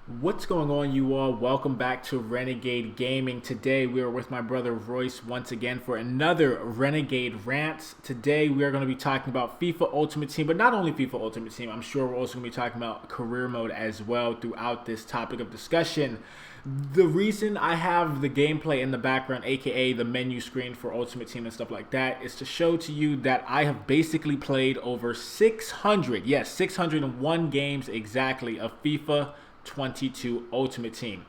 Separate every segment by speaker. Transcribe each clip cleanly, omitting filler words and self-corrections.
Speaker 1: What's going on, you all? Welcome back to Renegade Gaming. Today we are with my brother Royce once again for another Renegade Rants. Today we are going to be talking about FIFA Ultimate Team, but not only FIFA Ultimate Team. I'm sure we're also going to be talking about career mode as well throughout this topic of discussion. The reason I have the gameplay in the background, aka the menu screen for Ultimate Team and stuff like that, is to show to you that I have basically played over 600, yes, 601 games exactly of FIFA 22 Ultimate Team.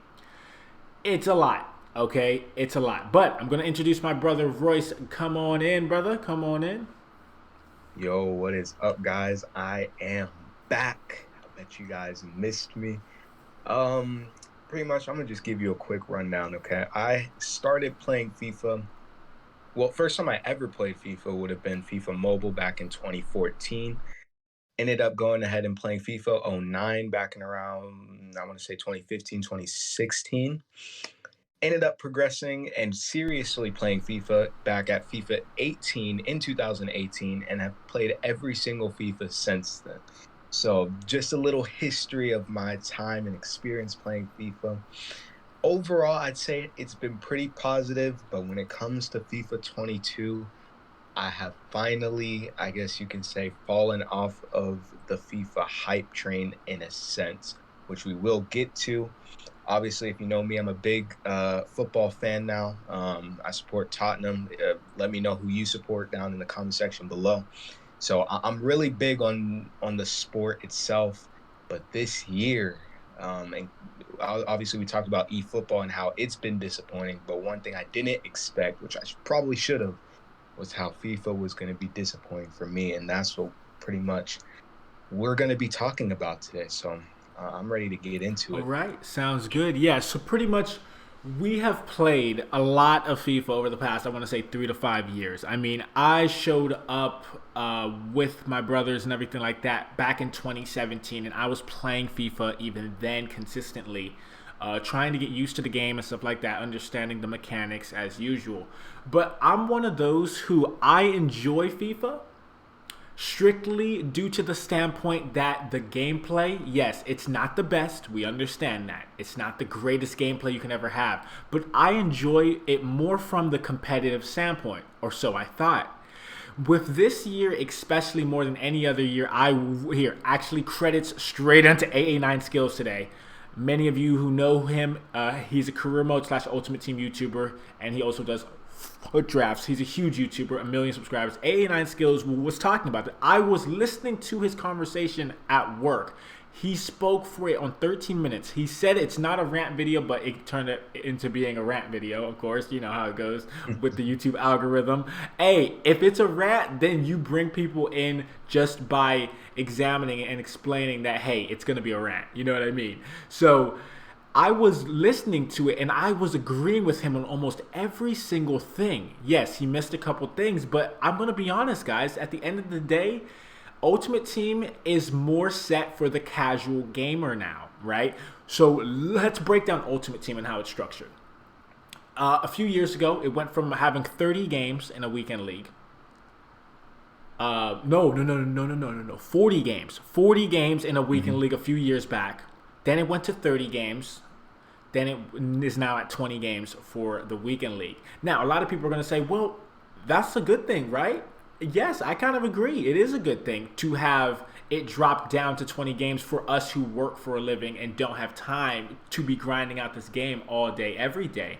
Speaker 1: It's a lot, okay? It's a lot. But I'm going to introduce my brother Royce. Come on in, brother. Come on in.
Speaker 2: Yo, what is up, guys? I am back. I bet you guys missed me. Um, Pretty much, I'm gonna just give you a quick rundown, okay? I started playing FIFA. Well, first time I ever played FIFA would have been FIFA Mobile back in 2014. Ended up going ahead and playing FIFA '09 back in around, I want to say 2015, 2016. Ended up progressing and seriously playing FIFA back at FIFA 18 in 2018 and have played every single FIFA since then. So, just a little history of my time and experience playing FIFA. Overall, I'd say it's been pretty positive, but when it comes to FIFA 22, I have finally, I guess you can say, fallen off of the FIFA hype train in a sense, which we will get to. Obviously, if you know me, I'm a big football fan now. I support Tottenham. Let me know who you support down in the comment section below. So I'm really big on the sport itself. But this year, and obviously we talked about eFootball and how it's been disappointing. But one thing I didn't expect, which I probably should have, was how FIFA was going to be disappointing for me. And that's what pretty much we're going to be talking about today. So I'm ready to get into
Speaker 1: All
Speaker 2: it.
Speaker 1: right. Sounds good. Yeah. So, pretty much, we have played a lot of FIFA over the past, I want to say, 3 to 5 years. I mean, I showed up with my brothers and everything like that back in 2017, and I was playing FIFA even then consistently. Trying to get used to the game and stuff like that, understanding the mechanics as usual. But I'm one of those who I enjoy FIFA strictly due to the standpoint that the gameplay, yes, it's not the best. We understand that. It's not the greatest gameplay you can ever have. But I enjoy it more from the competitive standpoint, or so I thought. With this year, especially more than any other year, I here actually credits straight onto AA9 Skills today. Many of you who know him, he's a career mode slash ultimate team YouTuber, and he also does foot drafts. He's a huge YouTuber, a million subscribers. AA9 Skills was talking about it. I was listening to his conversation at work. He spoke for it on 13 minutes. He said it's not a rant video, but it turned it into being a rant video, of course. You know how it goes with the YouTube algorithm. Hey, if it's a rant, then you bring people in just by examining it and explaining that, hey, it's going to be a rant. You know what I mean? So I was listening to it and I was agreeing with him on almost every single thing. Yes, he missed a couple things, but I'm going to be honest, guys. At the end of the day, Ultimate Team is more set for the casual gamer now, right? So let's break down Ultimate Team and how it's structured. A few years ago, it went from having 30 games in a weekend league. No. 40 games. 40 games in a weekend
Speaker 2: Mhm.
Speaker 1: league a few years back. Then it went to 30 games. Then it is now at 20 games for the weekend league. Now, a lot of people are going to say, well, that's a good thing, right? Yes, I kind of agree. It is a good thing to have it drop down to 20 games for us who work for a living and don't have time to be grinding out this game all day, every day.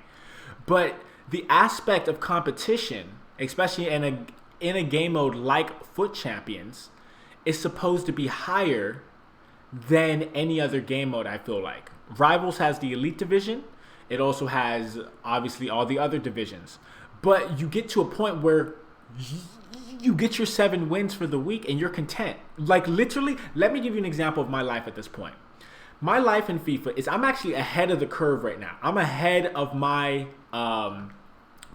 Speaker 1: But the aspect of competition, especially in a game mode like Foot Champions, is supposed to be higher than any other game mode, I feel like. Rivals has the Elite Division. It also has, obviously, all the other divisions. But you get to a point where you get your 7 wins for the week and you're content. Like, literally, let me give you an example of my life at this point. My life in FIFA is I'm actually ahead of the curve right now. I'm ahead of my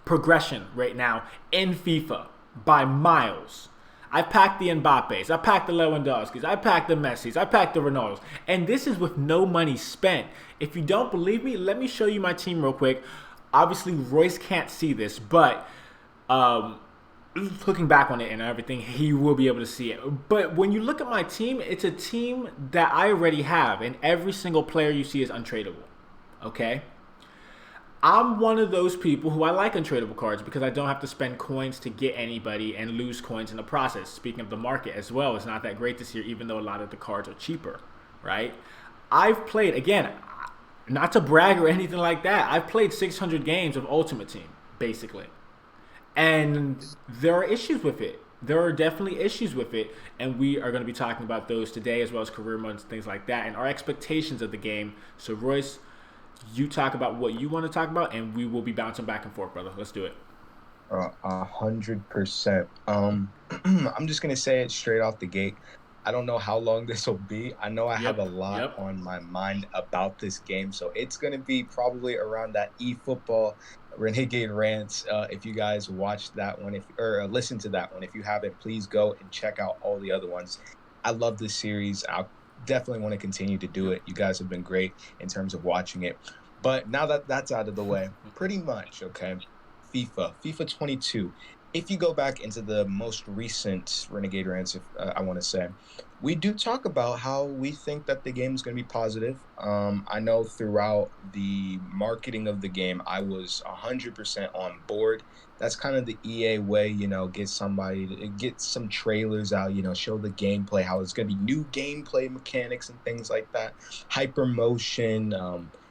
Speaker 1: progression right now in FIFA by miles. I packed the Mbappes, I packed the Lewandowskis, I packed the Messis, I packed the Ronaldos, and this is with no money spent. If you don't believe me, let me show you my team real quick. Obviously, Royce can't see this, but looking back on it and everything, he will be able to see it. But when you look at my team, it's a team that I already have, and every single player you see is untradeable. Okay? I'm one of those people who I like untradeable cards because I don't have to spend coins to get anybody and lose coins in the process. Speaking of the market as well, it's not that great this year, even though a lot of the cards are cheaper, right? I've played, again, not to brag or anything like that, I've played 600 games of Ultimate Team, basically. And there are issues with it. There are definitely issues with it, and we are going to be talking about those today, as well as career modes and things like that, and our expectations of the game. So, Royce, you talk about what you want to talk about, and we will be bouncing back and forth, brother. Let's do it.
Speaker 2: 100%. I'm just gonna say it straight off the gate. I don't know how long this will be. I know I have a
Speaker 1: Yep,
Speaker 2: lot
Speaker 1: yep,
Speaker 2: on my mind about this game, so it's gonna be probably around that eFootball Renegade Rants. If you guys watched that one, if or listen to that one, if you haven't, please go and check out all the other ones. I love this series. I definitely want to continue to do
Speaker 1: yep.
Speaker 2: it. You guys have been great in terms of watching it. But now that that's out of the way, pretty much okay. FIFA 22. If you go back into the most recent Renegade Rants, if I want to say, we do talk about how we think that the game is going to be positive. I know throughout the marketing of the game, I was 100% on board. That's kind of the EA way, get somebody to get some trailers out, show the gameplay, how it's going to be new gameplay mechanics and things like that. Hyper motion,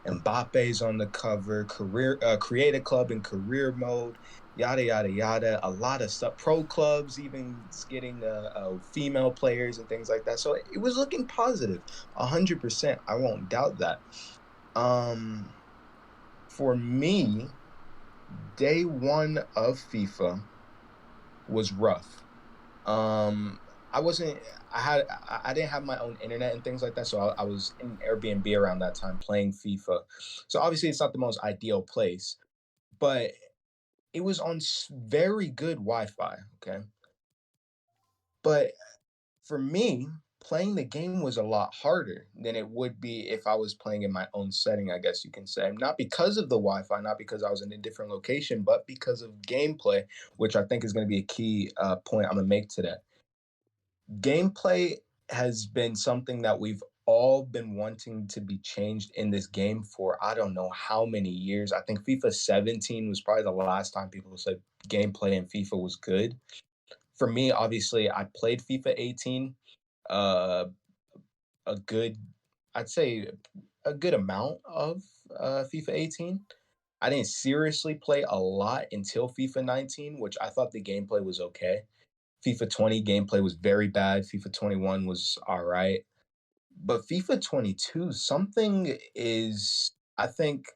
Speaker 2: Mbappe's on the cover, create a club in career mode, yada yada yada. A lot of stuff. Pro clubs even getting female players and things like that. So it was looking positive, 100%. I won't doubt that. Um, for me, day one of FIFA was rough. Um, I wasn't. I didn't have my own internet and things like that, so I was in Airbnb around that time playing FIFA. So obviously, it's not the most ideal place, but it was on very good Wi-Fi. Okay, but for me, playing the game was a lot harder than it would be if I was playing in my own setting, I guess you can say. Not because of the Wi-Fi, not because I was in a different location, but because of gameplay, which I think is going to be a key point I'm gonna make today. Gameplay has been something that we've all been wanting to be changed in this game for I don't know how many years. I think FIFA 17 was probably the last time people said gameplay in FIFA was good. For me, obviously, I played FIFA 18 uh a good I'd say a good amount of FIFA 18. I didn't seriously play a lot until FIFA 19, which I thought the gameplay was okay. FIFA 20 gameplay was very bad. FIFA 21 was all right. But FIFA 22, something is, I think,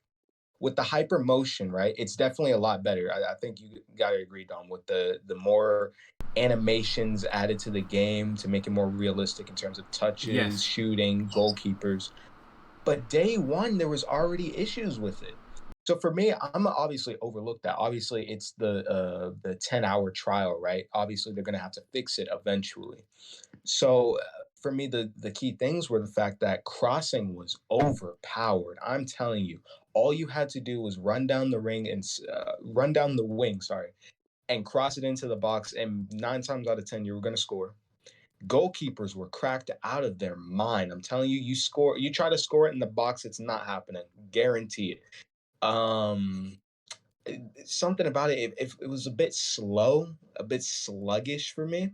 Speaker 2: with the hyper motion, right? It's definitely a lot better. I think you got to agree, Dom, with the more animations added to the game to make it more realistic in terms of touches,
Speaker 1: Yes.
Speaker 2: shooting, goalkeepers. But day one, there was already issues with it. So for me, I'm obviously overlook that. Obviously, it's the 10-hour trial, right? Obviously, they're gonna have to fix it eventually. So for me, the key things were the fact that crossing was overpowered. I'm telling you, all you had to do was run down the ring and run down the wing, sorry, and cross it into the box, and 9 times out of 10, you were gonna score. Goalkeepers were cracked out of their mind. I'm telling you, you try to score it in the box, it's not happening. Guarantee it. Um, Something about it, if it was a bit slow, a bit sluggish for me.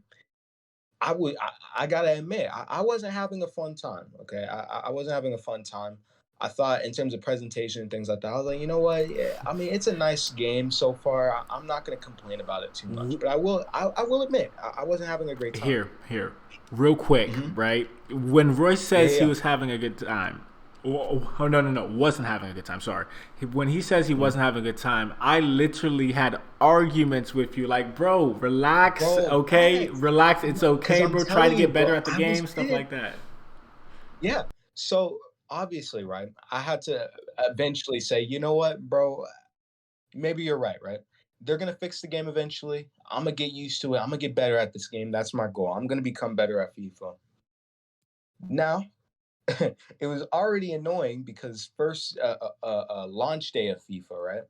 Speaker 2: I gotta admit, I wasn't having a fun time. Okay, I wasn't having a fun time. I thought in terms of presentation and things like that, I was like, you know what? Yeah, I mean, it's a nice game so far. I'm not gonna complain about it too much, but I will admit, I wasn't having a great time.
Speaker 1: Here, real quick,
Speaker 2: Hmm.
Speaker 1: right? When Royce
Speaker 2: Yeah,
Speaker 1: says he
Speaker 2: yeah.
Speaker 1: was having a good time, oh no, no, no, wasn't having a good time. Sorry. When he says he
Speaker 2: Mhm.
Speaker 1: wasn't having a good time, I literally had arguments with you, like, bro, relax,
Speaker 2: Bro,
Speaker 1: okay,
Speaker 2: facts.
Speaker 1: relax, it's
Speaker 2: Because
Speaker 1: okay,
Speaker 2: I'm
Speaker 1: bro. Try to
Speaker 2: telling you,
Speaker 1: get better
Speaker 2: bro,
Speaker 1: at the
Speaker 2: I was
Speaker 1: game, stuff
Speaker 2: pissed.
Speaker 1: like that.
Speaker 2: Yeah. So obviously, right, I had to eventually say, you know what, bro, maybe you're right, right? They're gonna fix the game eventually. I'm gonna get used to it. I'm gonna get better at this game. That's my goal. I'm gonna become better at FIFA. Now, it was already annoying because first launch day of FIFA, right?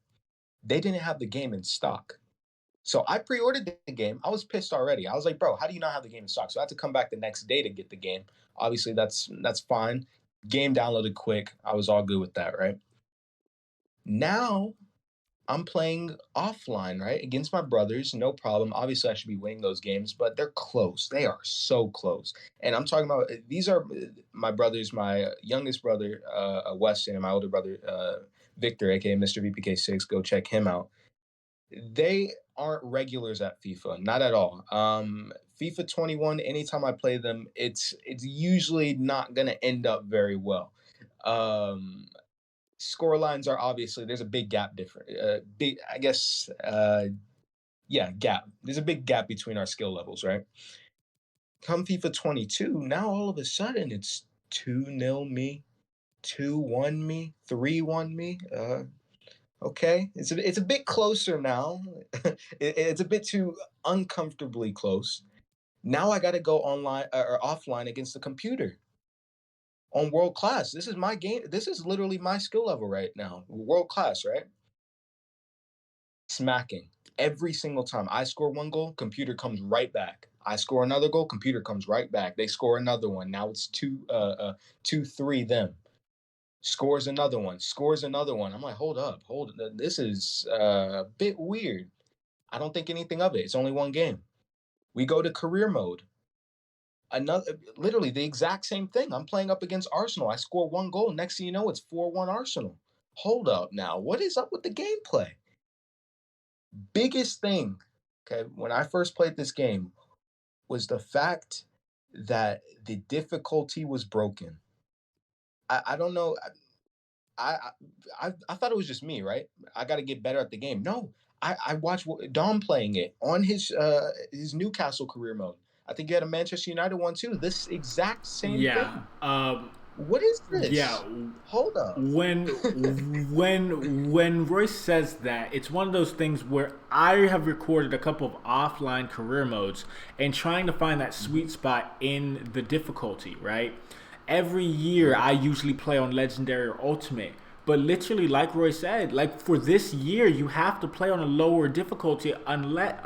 Speaker 2: They didn't have the game in stock. So I pre-ordered the game. I was pissed already. I was like, bro, how do you not have the game in stock? So I had to come back the next day to get the game. Obviously, that's fine. Game downloaded quick. I was all good with that, right? Now I'm playing offline, right? Against my brothers, no problem. Obviously, I should be winning those games, but they're close. They are so close. And I'm talking about these are my brothers, my youngest brother, Weston, and my older brother, Victor, aka Mr. VPK6. Go check him out. They aren't regulars at FIFA, not at all. FIFA 21, anytime I play them, it's usually not gonna end up very well. Um, Score lines are obviously there's a big gap different. Big, I guess. Yeah, gap. There's a big gap between our skill levels, right? Come FIFA 22, now all of a sudden it's 2-0 me, 2-1 me, 3-1 me. Okay, it's a bit closer now. It's a bit too uncomfortably close. Now I got to go online or offline against the computer on world class. This is my game. This is literally my skill level right now. World class, right? Smacking every single time. I score one goal, computer comes right back. I score another goal, computer comes right back. They score another one. Now it's 2-3 them. Scores another one. I'm like, hold up, hold. This is a bit weird. I don't think anything of it. It's only one game. We go to career mode. Another, literally the exact same thing. I'm playing up against Arsenal. I score one goal. Next thing you know, it's 4-1 Arsenal. Hold up now. What is up with the gameplay? Biggest thing, okay, when I first played this game was the fact that the difficulty was broken. I don't know. I thought it was just me, right? I got to get better at the game. No, I watched Dom playing it on his Newcastle career mode. I think you had a Manchester United one too. This exact same
Speaker 1: Yeah.
Speaker 2: thing. What is
Speaker 1: Yeah.
Speaker 2: this? Hold up.
Speaker 1: When Royce says that, it's one of those things where I have recorded a couple of offline career modes and trying to find that sweet spot in the difficulty, right? Every year
Speaker 2: Yeah,
Speaker 1: I usually play on legendary or ultimate. But literally, like Roy said, like for this year, you have to play on a lower difficulty unless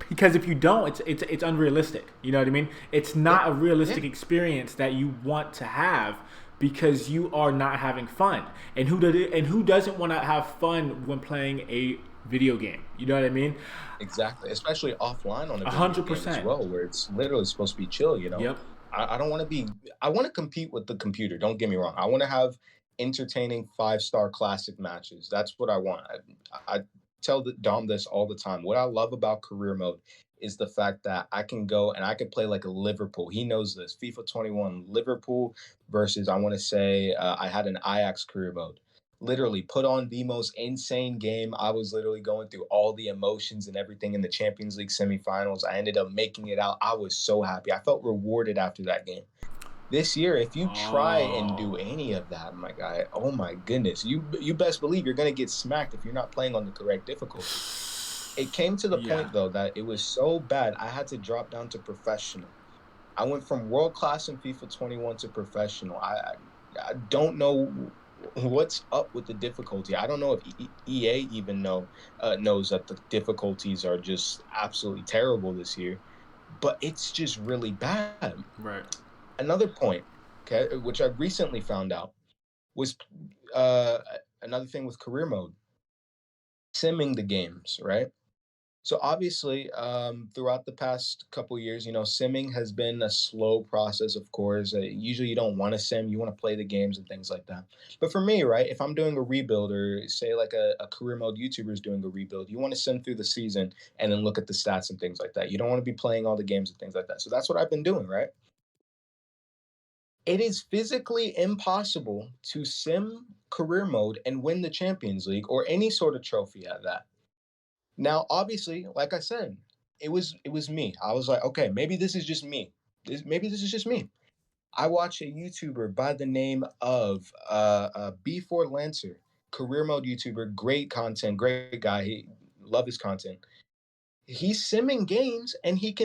Speaker 1: because if you don't, it's unrealistic. You know what I mean? It's
Speaker 2: yeah,
Speaker 1: not a
Speaker 2: yeah.
Speaker 1: realistic experience that you want to have because you are not having fun. And who does it? And who doesn't want to have fun when playing a video game? You know what I mean?
Speaker 2: Exactly, especially offline on a
Speaker 1: A
Speaker 2: video
Speaker 1: hundred
Speaker 2: game as
Speaker 1: percent.
Speaker 2: well, where it's literally supposed to be chill, you know?
Speaker 1: Yep.
Speaker 2: I don't want to be, I want to compete with the computer. Don't get me wrong. I want to have entertaining 5-star classic matches. That's what I want. I tell Dom this all the time. What I love about career mode is the fact that I can go and I can play like a Liverpool. He knows this. FIFA 21, Liverpool versus, I want to say, I had an Ajax career mode, literally put on the most insane game. I was literally going through all the emotions and everything in the Champions League semifinals. I ended up making it out. I was so happy. I felt rewarded after that game. This year, if you try and do
Speaker 1: Oh.
Speaker 2: any of that, my guy, oh my goodness, you best believe you're gonna get smacked if you're not playing on the correct difficulty. It came to the
Speaker 1: Yeah.
Speaker 2: point though that it was so bad I had to drop down to professional. I went from world class in FIFA 21 to professional. I don't know what's up with the difficulty. I don't know if EA even knows that the difficulties are just absolutely terrible this year, but it's just really bad.
Speaker 1: Right.
Speaker 2: Another point, okay, which I recently found out was uh, another thing with career mode, simming the games, right? So obviously, throughout the past couple years, simming has been a slow process. Of course, usually you don't want to sim; you want to play the games and things like that. But for me, right, if I'm doing a rebuild or say like a career mode YouTuber is doing a rebuild, you want to sim through the season and then look at the stats and things like that. You don't want to be playing all the games and things like that. So that's what I've been doing, right? It is physically impossible to sim career mode and win the Champions League or any sort of trophy at that. Now, obviously, like I said, it was me. I was like, okay, maybe this is just me. Maybe this is just me. I watch a YouTuber by the name of B4 Lancer, career mode YouTuber, great content, great guy. He love his content. He's simming games and he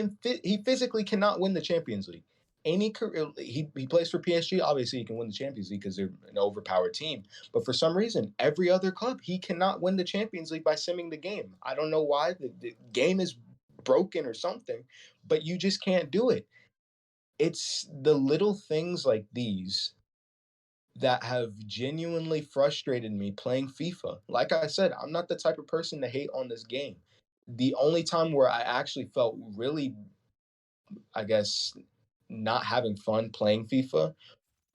Speaker 2: physically cannot win the Champions League. any career, he plays for PSG. Obviously, he can win the Champions League because they're an overpowered team. But for some reason, every other club, he cannot win the Champions League by simming the game. I don't know why. The game is broken or something, but you just can't do it. It's the little things like these that have genuinely frustrated me playing FIFA. Like I said, I'm not the type of person to hate on this game. The only time where I actually felt really, I guess, not having fun playing FIFA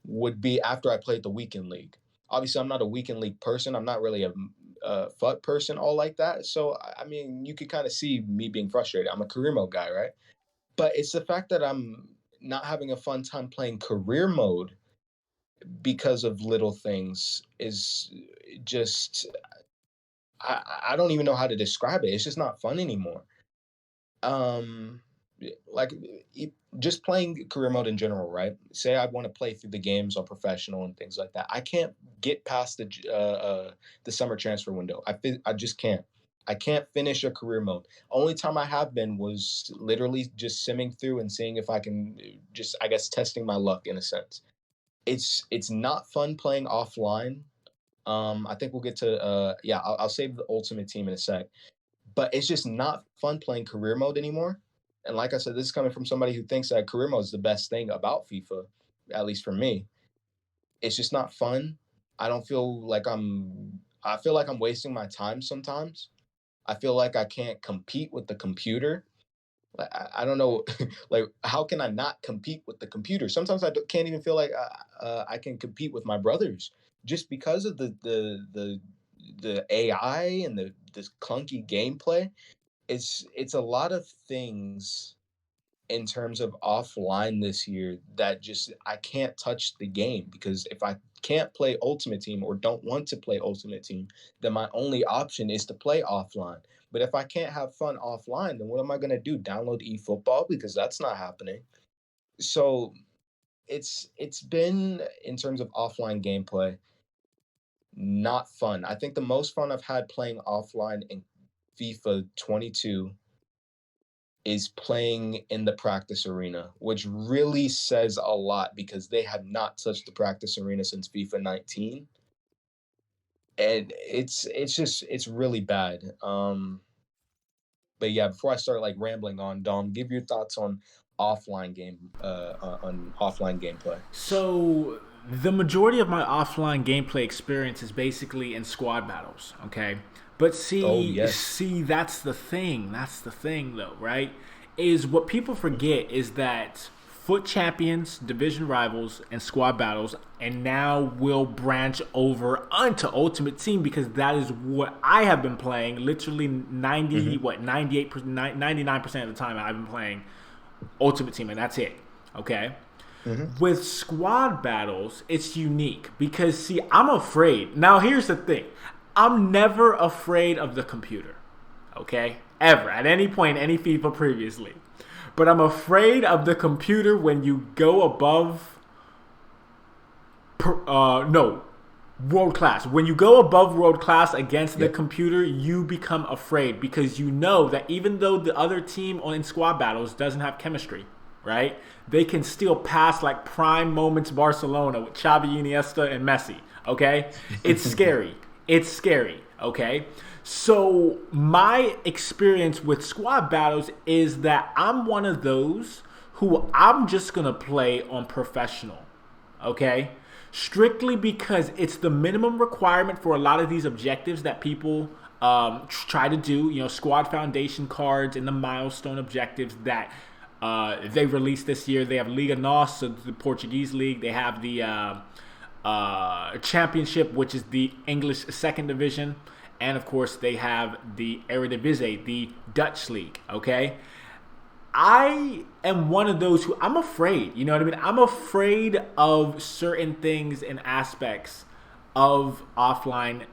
Speaker 2: would be after I played the weekend league. Obviously, I'm not a weekend league person. I'm not really a FUT person, all like that. So, I mean, you could kind of see me being frustrated. I'm a career mode guy, right? But it's the fact that I'm not having a fun time playing career mode because of little things is just, I don't even know how to describe it. It's just not fun anymore. Um, like just playing career mode in general, right? Say I want to play through the games on professional and things like that. I can't get past the summer transfer window. I just can't. I can't finish a career mode. Only time I have been was literally just simming through and seeing if I can just, I guess, testing my luck in a sense. It's not fun playing offline. I think we'll get to yeah, I'll save the ultimate team in a sec, but it's just not fun playing career mode anymore. And like I said, this is coming from somebody who thinks that career mode is the best thing about FIFA, at least for me. It's just not fun. I don't feel like I feel like I'm wasting my time sometimes. I feel like I can't compete with the computer. Like I don't know, like how can I not compete with the computer? Sometimes can't even feel like I can compete with my brothers just because of the AI and the this clunky gameplay. It's a lot of things in terms of offline this year that just I can't touch the game because if I can't play Ultimate Team or don't want to play Ultimate Team, then my only option is to play offline. But if I can't have fun offline, then what am I going to do? Download eFootball because that's not happening. So it's been in terms of offline gameplay not fun. I think the most fun I've had playing offline in FIFA 22 is playing in the practice arena, which really says a lot because they have not touched the practice arena since FIFA 19. And it's really bad. But yeah, before I start like rambling on, Dom, give your thoughts on on offline gameplay.
Speaker 1: So the majority of my offline gameplay experience is basically in squad battles, okay? But
Speaker 2: Oh yes.
Speaker 1: see, that's the thing. That's the thing, though, right? Is what people forget is that foot champions, division rivals, and squad battles, and now will branch over onto Ultimate Team because that is what I have been playing. Literally 90,
Speaker 2: Hmm.
Speaker 1: what 98%, 99% of the time I've been playing Ultimate Team, and that's it. Okay.
Speaker 2: Hmm.
Speaker 1: With squad battles, it's unique because see, I'm afraid. Now, here's the thing: I'm never afraid of the computer. Okay, ever at any point, any FIFA previously, but I'm afraid of the computer when you go above. No, world class. When you go above world class against the
Speaker 2: Yep.
Speaker 1: computer, you become afraid because you know that even though the other team in squad battles doesn't have chemistry, right? They can still pass like prime moments Barcelona with Xavi, Iniesta, and Messi. Okay, it's scary. It's scary. Okay, so my experience with squad battles is that I'm one of those who I'm just gonna play on professional. Okay, strictly because it's the minimum requirement for a lot of these objectives that people try to do. You know, squad foundation cards and the milestone objectives that they released this year. They have Liga NOS, so the Portuguese league. They have the Championship, which is the English second division, and of course they have the Eredivisie, the Dutch league. Okay, I am one of those who I'm afraid. You know what I mean? I'm afraid of certain things and aspects of offline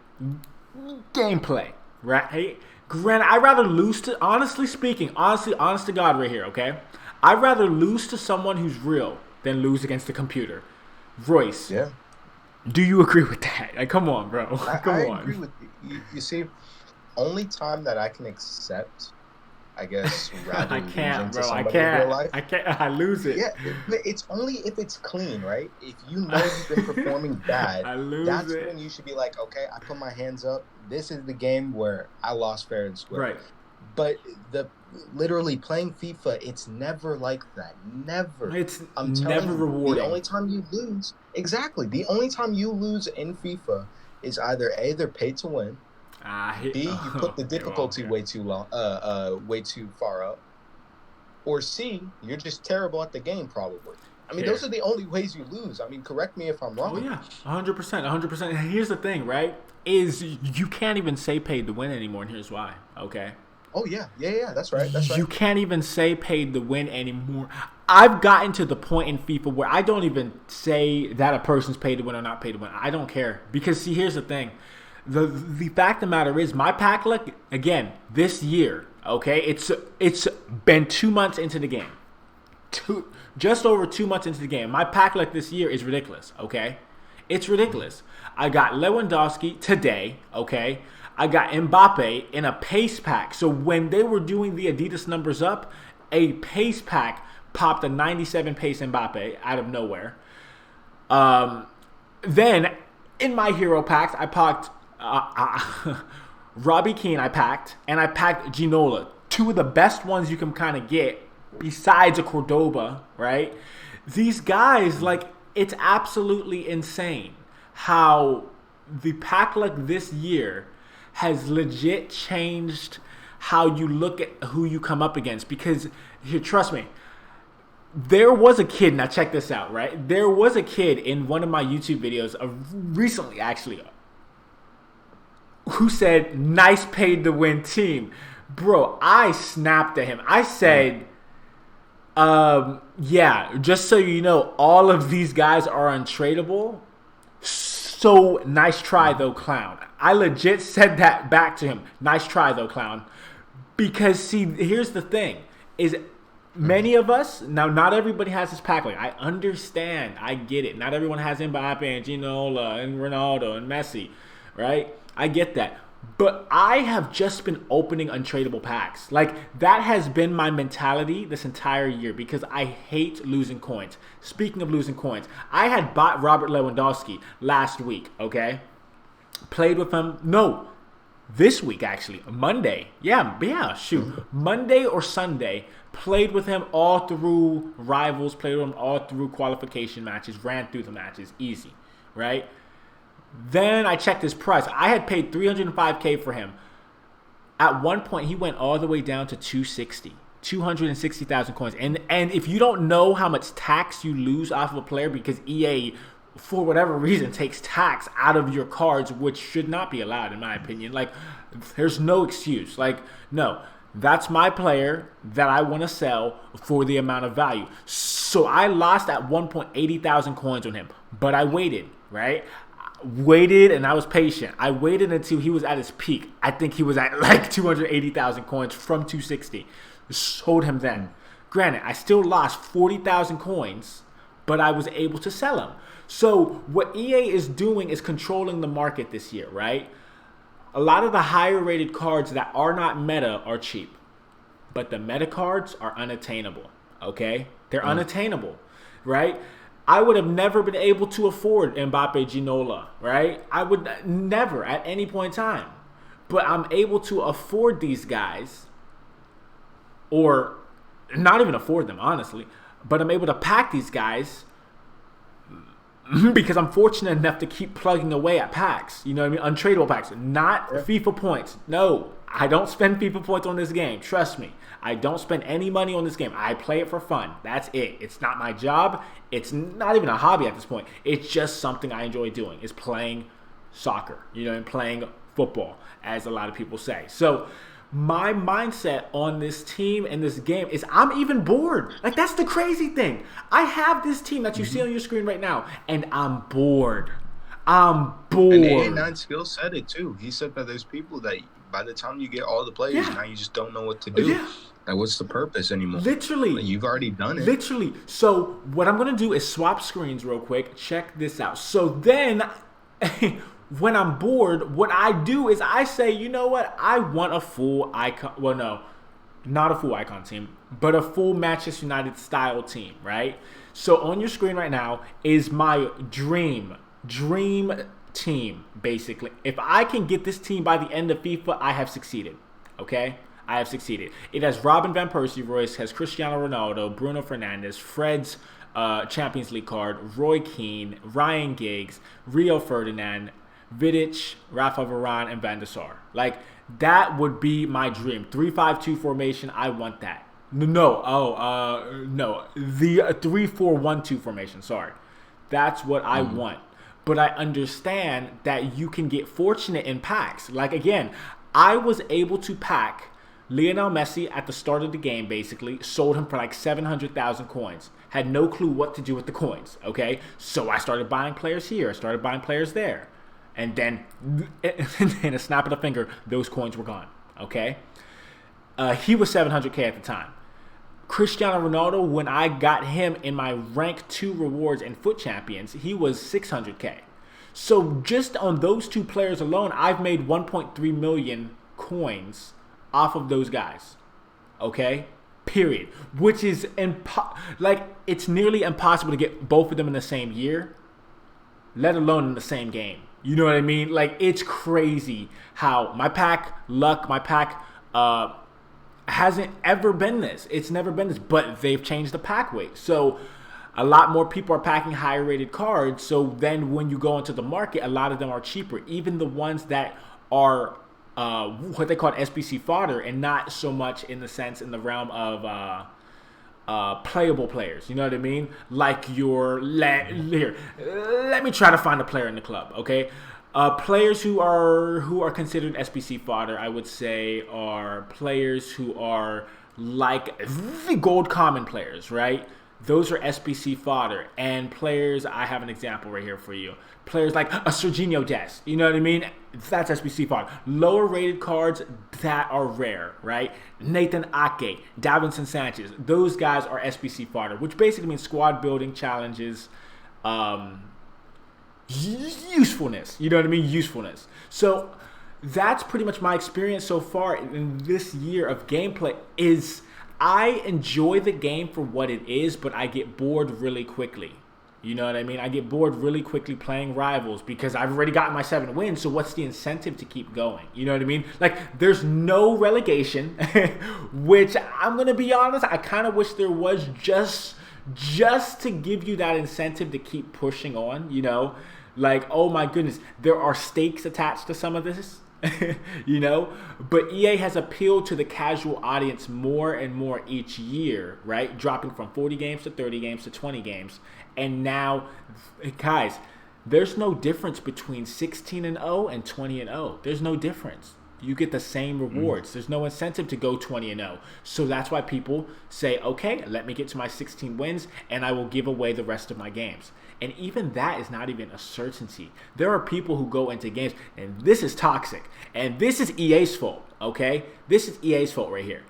Speaker 1: gameplay. Right? Hey, granted, I'd rather lose to, honestly speaking, honest to God, right here. Okay, I'd rather lose to someone who's real than lose against the computer. Royce,
Speaker 2: Yeah.
Speaker 1: do you agree with that? Like, come on, bro.
Speaker 2: I
Speaker 1: Come
Speaker 2: agree
Speaker 1: on.
Speaker 2: with you. You see, only time that I can accept I guess, rather
Speaker 1: I
Speaker 2: losing
Speaker 1: can't,
Speaker 2: to
Speaker 1: bro. I
Speaker 2: somebody in real
Speaker 1: can't.
Speaker 2: life.
Speaker 1: I can't. I lose it.
Speaker 2: Yeah, it's only if it's clean, right? If you know you've been performing bad,
Speaker 1: I lose
Speaker 2: that's when
Speaker 1: it.
Speaker 2: you should be like, okay, I put my hands up. This is the game where I lost fair and square.
Speaker 1: Right.
Speaker 2: But the literally playing FIFA, it's never like that. Never.
Speaker 1: It's
Speaker 2: I'm telling
Speaker 1: never
Speaker 2: you, the
Speaker 1: rewarding.
Speaker 2: only time you lose, exactly, the only time you lose in FIFA is either A, they're paid to win,
Speaker 1: I hit.
Speaker 2: B, you put the difficulty
Speaker 1: Okay.
Speaker 2: way too long, way too far up, or C, you're just terrible at the game, probably. I mean,
Speaker 1: Here.
Speaker 2: those are the only ways you lose. I mean, correct me if I'm
Speaker 1: Oh
Speaker 2: wrong.
Speaker 1: yeah, 100%, 100%. And here's the thing, right? Is you can't even say paid to win anymore, and here's why. Okay.
Speaker 2: Oh yeah, yeah, that's right, that's right.
Speaker 1: You can't even say paid to win anymore. I've gotten to the point in FIFA where I don't even say that a person's paid to win or not paid to win. I don't care. Because see, here's the thing. The fact of the matter is my pack luck, again, this year, okay, it's been 2 months into the game. Just over 2 months into the game. My pack luck this year is ridiculous, okay? It's ridiculous. I got Lewandowski today, okay? I got Mbappe in a pace pack. So when they were doing the Adidas numbers up, a pace pack popped a 97 pace Mbappe out of nowhere. Then in my hero packs, I packed Robbie Keane. I packed, and I packed Ginola, two of the best ones you can kind of get besides a Cordoba, right? These guys, like, it's absolutely insane how the pack luck this year has legit changed how you look at who you come up against. Because here, trust me, there was a kid, now check this out, right? There was a kid in one of my YouTube videos, recently actually, who said, nice paid to win team. Bro, I snapped at him. I said, yeah, just so you know, all of these guys are untradeable. So nice try though, clown. I legit said that back to him. Nice try though, clown. Because see, here's the thing: is many of us now. Not everybody has this pack. Like I understand, I get it. Not everyone has Mbappe and Ginola and Ronaldo and Messi, right? I get that. But I have just been opening untradeable packs. Like, that has been my mentality this entire year because I hate losing coins. Speaking of losing coins, I had bought Robert Lewandowski last week, okay? Played with him. No, this week, actually. Monday. Yeah, shoot. Monday or Sunday. Played with him all through rivals. Played with him all through qualification matches. Ran through the matches. Easy, right? Then I checked his price. I had paid $305K for him. At one point, he went all the way down to 260,000 coins. And if you don't know how much tax you lose off of a player because EA, for whatever reason, takes tax out of your cards, which should not be allowed, in my opinion. Like, there's no excuse. Like, no, that's my player that I want to sell for the amount of value. So I lost at one point 80,000 coins on him. But I waited, right? Waited and I was patient. I waited until he was at his peak. I think he was at like 280,000 coins from 260. Sold him then. Granted, I still lost 40,000 coins, but I was able to sell him. So what EA is doing is controlling the market this year, right? A lot of the higher rated cards that are not meta are cheap, but the meta cards are unattainable, okay? They're unattainable, right? I would have never been able to afford Mbappe Ginola, right? I would never at any point in time. But I'm able to afford these guys, or not even afford them, honestly. But I'm able to pack these guys because I'm fortunate enough to keep plugging away at packs. You know what I mean? Untradeable packs, not FIFA points. No, I don't spend FIFA points on this game. Trust me. I don't spend any money on this game. I play it for fun. That's it. It's not my job. It's not even a hobby at this point. It's just something I enjoy doing. Is playing soccer. You know, and playing football, as a lot of people say. So my mindset on this team and this game is I'm even bored. Like, that's the crazy thing. I have this team that you see on your screen right now, and I'm bored. I'm bored.
Speaker 2: And A9 Skill said it too. He said that there's people that by the time you get all the players, now you just don't know what to do.
Speaker 1: Yeah.
Speaker 2: Like, what's the purpose anymore?
Speaker 1: Literally.
Speaker 2: Like, you've already done it.
Speaker 1: Literally. So what I'm going to do is swap screens real quick. Check this out. So then when I'm bored, what I do is I say, you know what? I want a full icon. Well, no. not a full icon team, but a full Manchester United style team, right? So on your screen right now is my dream team, basically. If I can get this team by the end of FIFA, I have succeeded, okay? I have succeeded. It has Robin Van Persie, Royce, has Cristiano Ronaldo, Bruno Fernandes, Fred's Champions League card, Roy Keane, Ryan Giggs, Rio Ferdinand, Vidic, Rafa Varane, and Van der Sar. Like, that would be my dream. 3-5-2 formation, I want that. No, the 3-4-1-2 formation, sorry. That's what I want. But I understand that you can get fortunate in packs. Like, again, I was able to pack Lionel Messi at the start of the game, basically. Sold him for like 700,000 coins. Had no clue what to do with the coins, okay? So I started buying players here. I started buying players there. And then, in a snap of the finger, those coins were gone, okay? He was 700K at the time. Cristiano Ronaldo, when I got him in my rank 2 rewards and foot champions, he was 600K. So just on those 2 players alone, I've made 1.3 million coins off of those guys, okay? Period. Which is, it's nearly impossible to get both of them in the same year, let alone in the same game. You know what I mean? Like, it's crazy how my pack hasn't ever been this. It's never been this, but they've changed the pack weight. So a lot more people are packing higher rated cards. So then when you go into the market, a lot of them are cheaper. Even the ones that are what they call SBC fodder, and not so much in the realm of playable players. You know what I mean? Like here, let me try to find a player in the club, okay? Players who are considered SBC fodder, I would say, are players who are like the gold common players, right? Those are SBC fodder. And players, I have an example right here for you. Players like a Serginho Dest, you know what I mean? That's SBC fodder. Lower rated cards that are rare, right? Nathan Ake, Davinson Sanchez, those guys are SBC fodder, which basically means squad building challenges, usefulness, you know what I mean? Usefulness. So that's pretty much my experience so far in this year of gameplay. Is I enjoy the game for what it is, but I get bored really quickly. You know what I mean? I get bored really quickly playing rivals because I've already gotten my 7 wins. So what's the incentive to keep going? You know what I mean? Like, there's no relegation, which I'm going to be honest, I kind of wish there was, just to give you that incentive to keep pushing on, you know? Like, oh my goodness, there are stakes attached to some of this. You know, but EA has appealed to the casual audience more and more each year, right? Dropping from 40 games to 30 games to 20 games. And now, guys, there's no difference between 16-0 and 20-0. There's no difference. You get the same rewards. There's no incentive to go 20-0. So that's why people say, okay, let me get to my 16 wins and I will give away the rest of my games. And even that is not even a certainty. There are people who go into games, and this is toxic. And this is EA's fault, okay? This is EA's fault right here.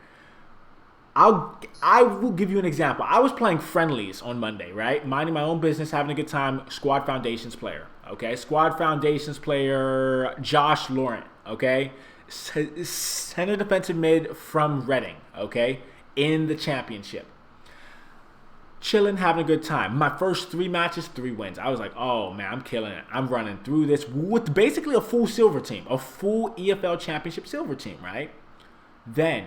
Speaker 1: I will give you an example. I was playing friendlies on Monday, right? Minding my own business, having a good time. Squad Foundations player, okay? Squad Foundations player Josh Laurent, okay? Center defensive mid from Reading, okay? In the championship. Chilling, having a good time. My first 3 matches, 3 wins. I was like, oh man, I'm killing it. I'm running through this with basically a full silver team, a full EFL championship silver team, right? Then,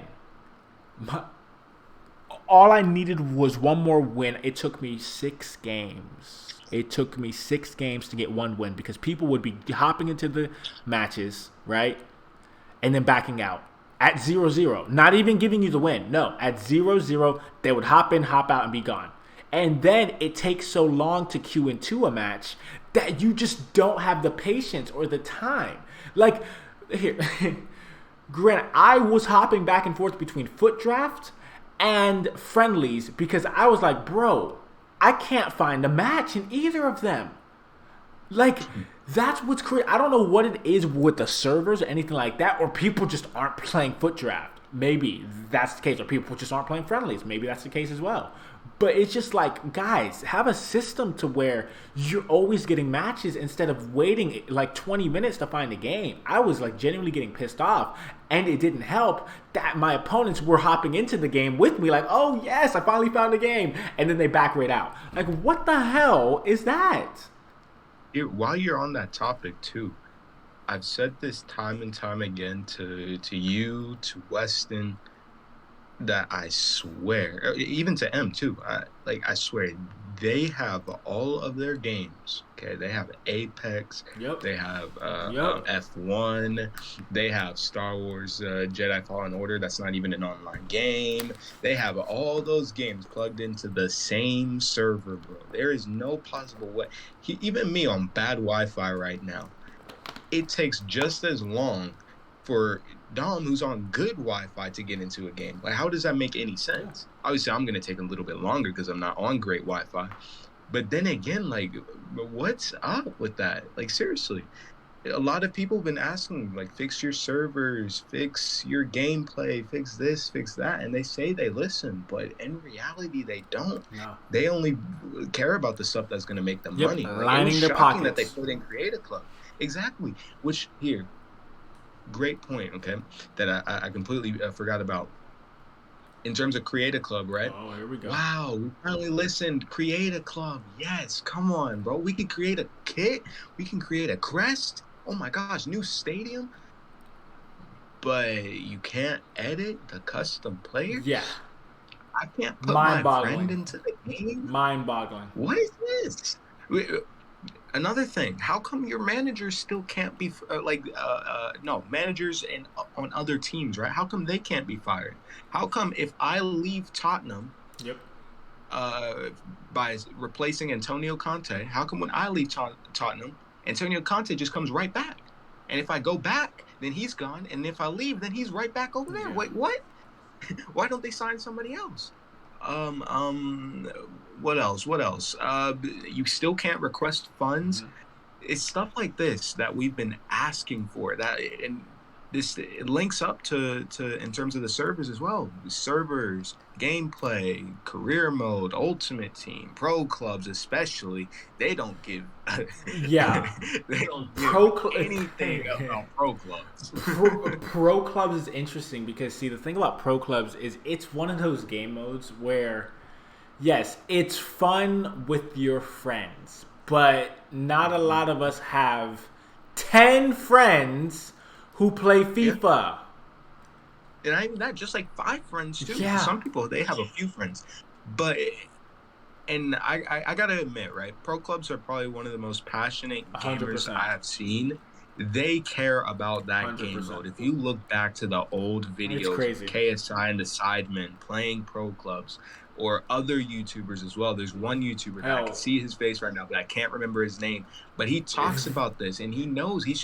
Speaker 1: all I needed was 1 more win. It took me 6 games. It took me 6 games to get 1 win because people would be hopping into the matches, right? And then backing out. At 0-0. Not even giving you the win. No, at 0-0, they would hop in, hop out, and be gone. And then it takes so long to queue into a match that you just don't have the patience or the time. Like, here, granted, I was hopping back and forth between foot draft and friendlies because I was like, bro, I can't find a match in either of them. Like, that's what's crazy. I don't know what it is with the servers or anything like that, or people just aren't playing foot draft. Maybe that's the case, or people just aren't playing friendlies. Maybe that's the case as well. But it's just like, guys, have a system to where you're always getting matches instead of waiting like 20 minutes to find a game. I was like genuinely getting pissed off, and it didn't help that my opponents were hopping into the game with me like, oh yes, I finally found a game, and then they back right out. Like, what the hell is that?
Speaker 2: While you're on that topic too, I've said this time and time again to you, to Weston, that I swear, even to M too, I swear, they have all of their games. Okay, they have Apex,
Speaker 1: Yep.
Speaker 2: they have
Speaker 1: Yep.
Speaker 2: F1, they have Star Wars Jedi Fallen Order. That's not even an online game. They have all those games plugged into the same server, bro. There is no possible way. Even me on bad Wi-Fi right now, it takes just as long for Dom, who's on good Wi-Fi, to get into a game. Like, how does that make any sense? Obviously, I'm going to take a little bit longer because I'm not on great Wi-Fi. But then again, like, what's up with that? Like, seriously, a lot of people have been asking, like, fix your servers, fix your gameplay, fix this, fix that. And they say they listen, but in reality, they don't.
Speaker 1: No.
Speaker 2: They only care about the stuff that's going to make them money. Like,
Speaker 1: lining their
Speaker 2: shocking
Speaker 1: pockets.
Speaker 2: that they put in Creative Club. Exactly. Which, here, great point, okay, that I completely forgot about. In terms of Create a Club, right?
Speaker 1: Oh, here we go.
Speaker 2: Wow, we finally listened. Create a Club. Yes, come on, bro. We can create a kit. We can create a crest. Oh my gosh, new stadium. But you can't edit the custom player?
Speaker 1: Yeah.
Speaker 2: I can't put my friend into the game?
Speaker 1: Mind-boggling.
Speaker 2: What is this? Another thing, how come your managers still can't be managers on other teams, right? How come they can't be fired? How come if I leave Tottenham,
Speaker 1: Yep.
Speaker 2: By replacing Antonio Conte, how come when I leave Tottenham, Antonio Conte just comes right back, and if I go back, then he's gone, and if I leave, then he's right back over there?
Speaker 1: Yeah.
Speaker 2: Wait, what? Why don't they sign somebody else? What else? You still can't request funds.
Speaker 1: Mm-hmm.
Speaker 2: It's stuff like this that we've been asking for. And it links up to in terms of the servers as well. Servers, gameplay, career mode, ultimate team, pro clubs especially. They don't give.
Speaker 1: Yeah.
Speaker 2: They don't give anything about pro clubs.
Speaker 1: Pro clubs is interesting because, see, the thing about pro clubs is it's one of those game modes where, yes, it's fun with your friends, but not a lot of us have 10 friends who play FIFA.
Speaker 2: Yeah. And not even that, just like 5 friends too.
Speaker 1: Yeah.
Speaker 2: Some people, they have a few friends. But, and I gotta admit, right, pro clubs are probably one of the most passionate gamers
Speaker 1: 100%.
Speaker 2: I have seen. They care about that
Speaker 1: 100%.
Speaker 2: game mode. If you look back to the old videos of KSI and the Sidemen playing pro clubs, or other YouTubers as well. There's one YouTuber that I can see his face right now, but I can't remember his name. But he talks about this, and he knows he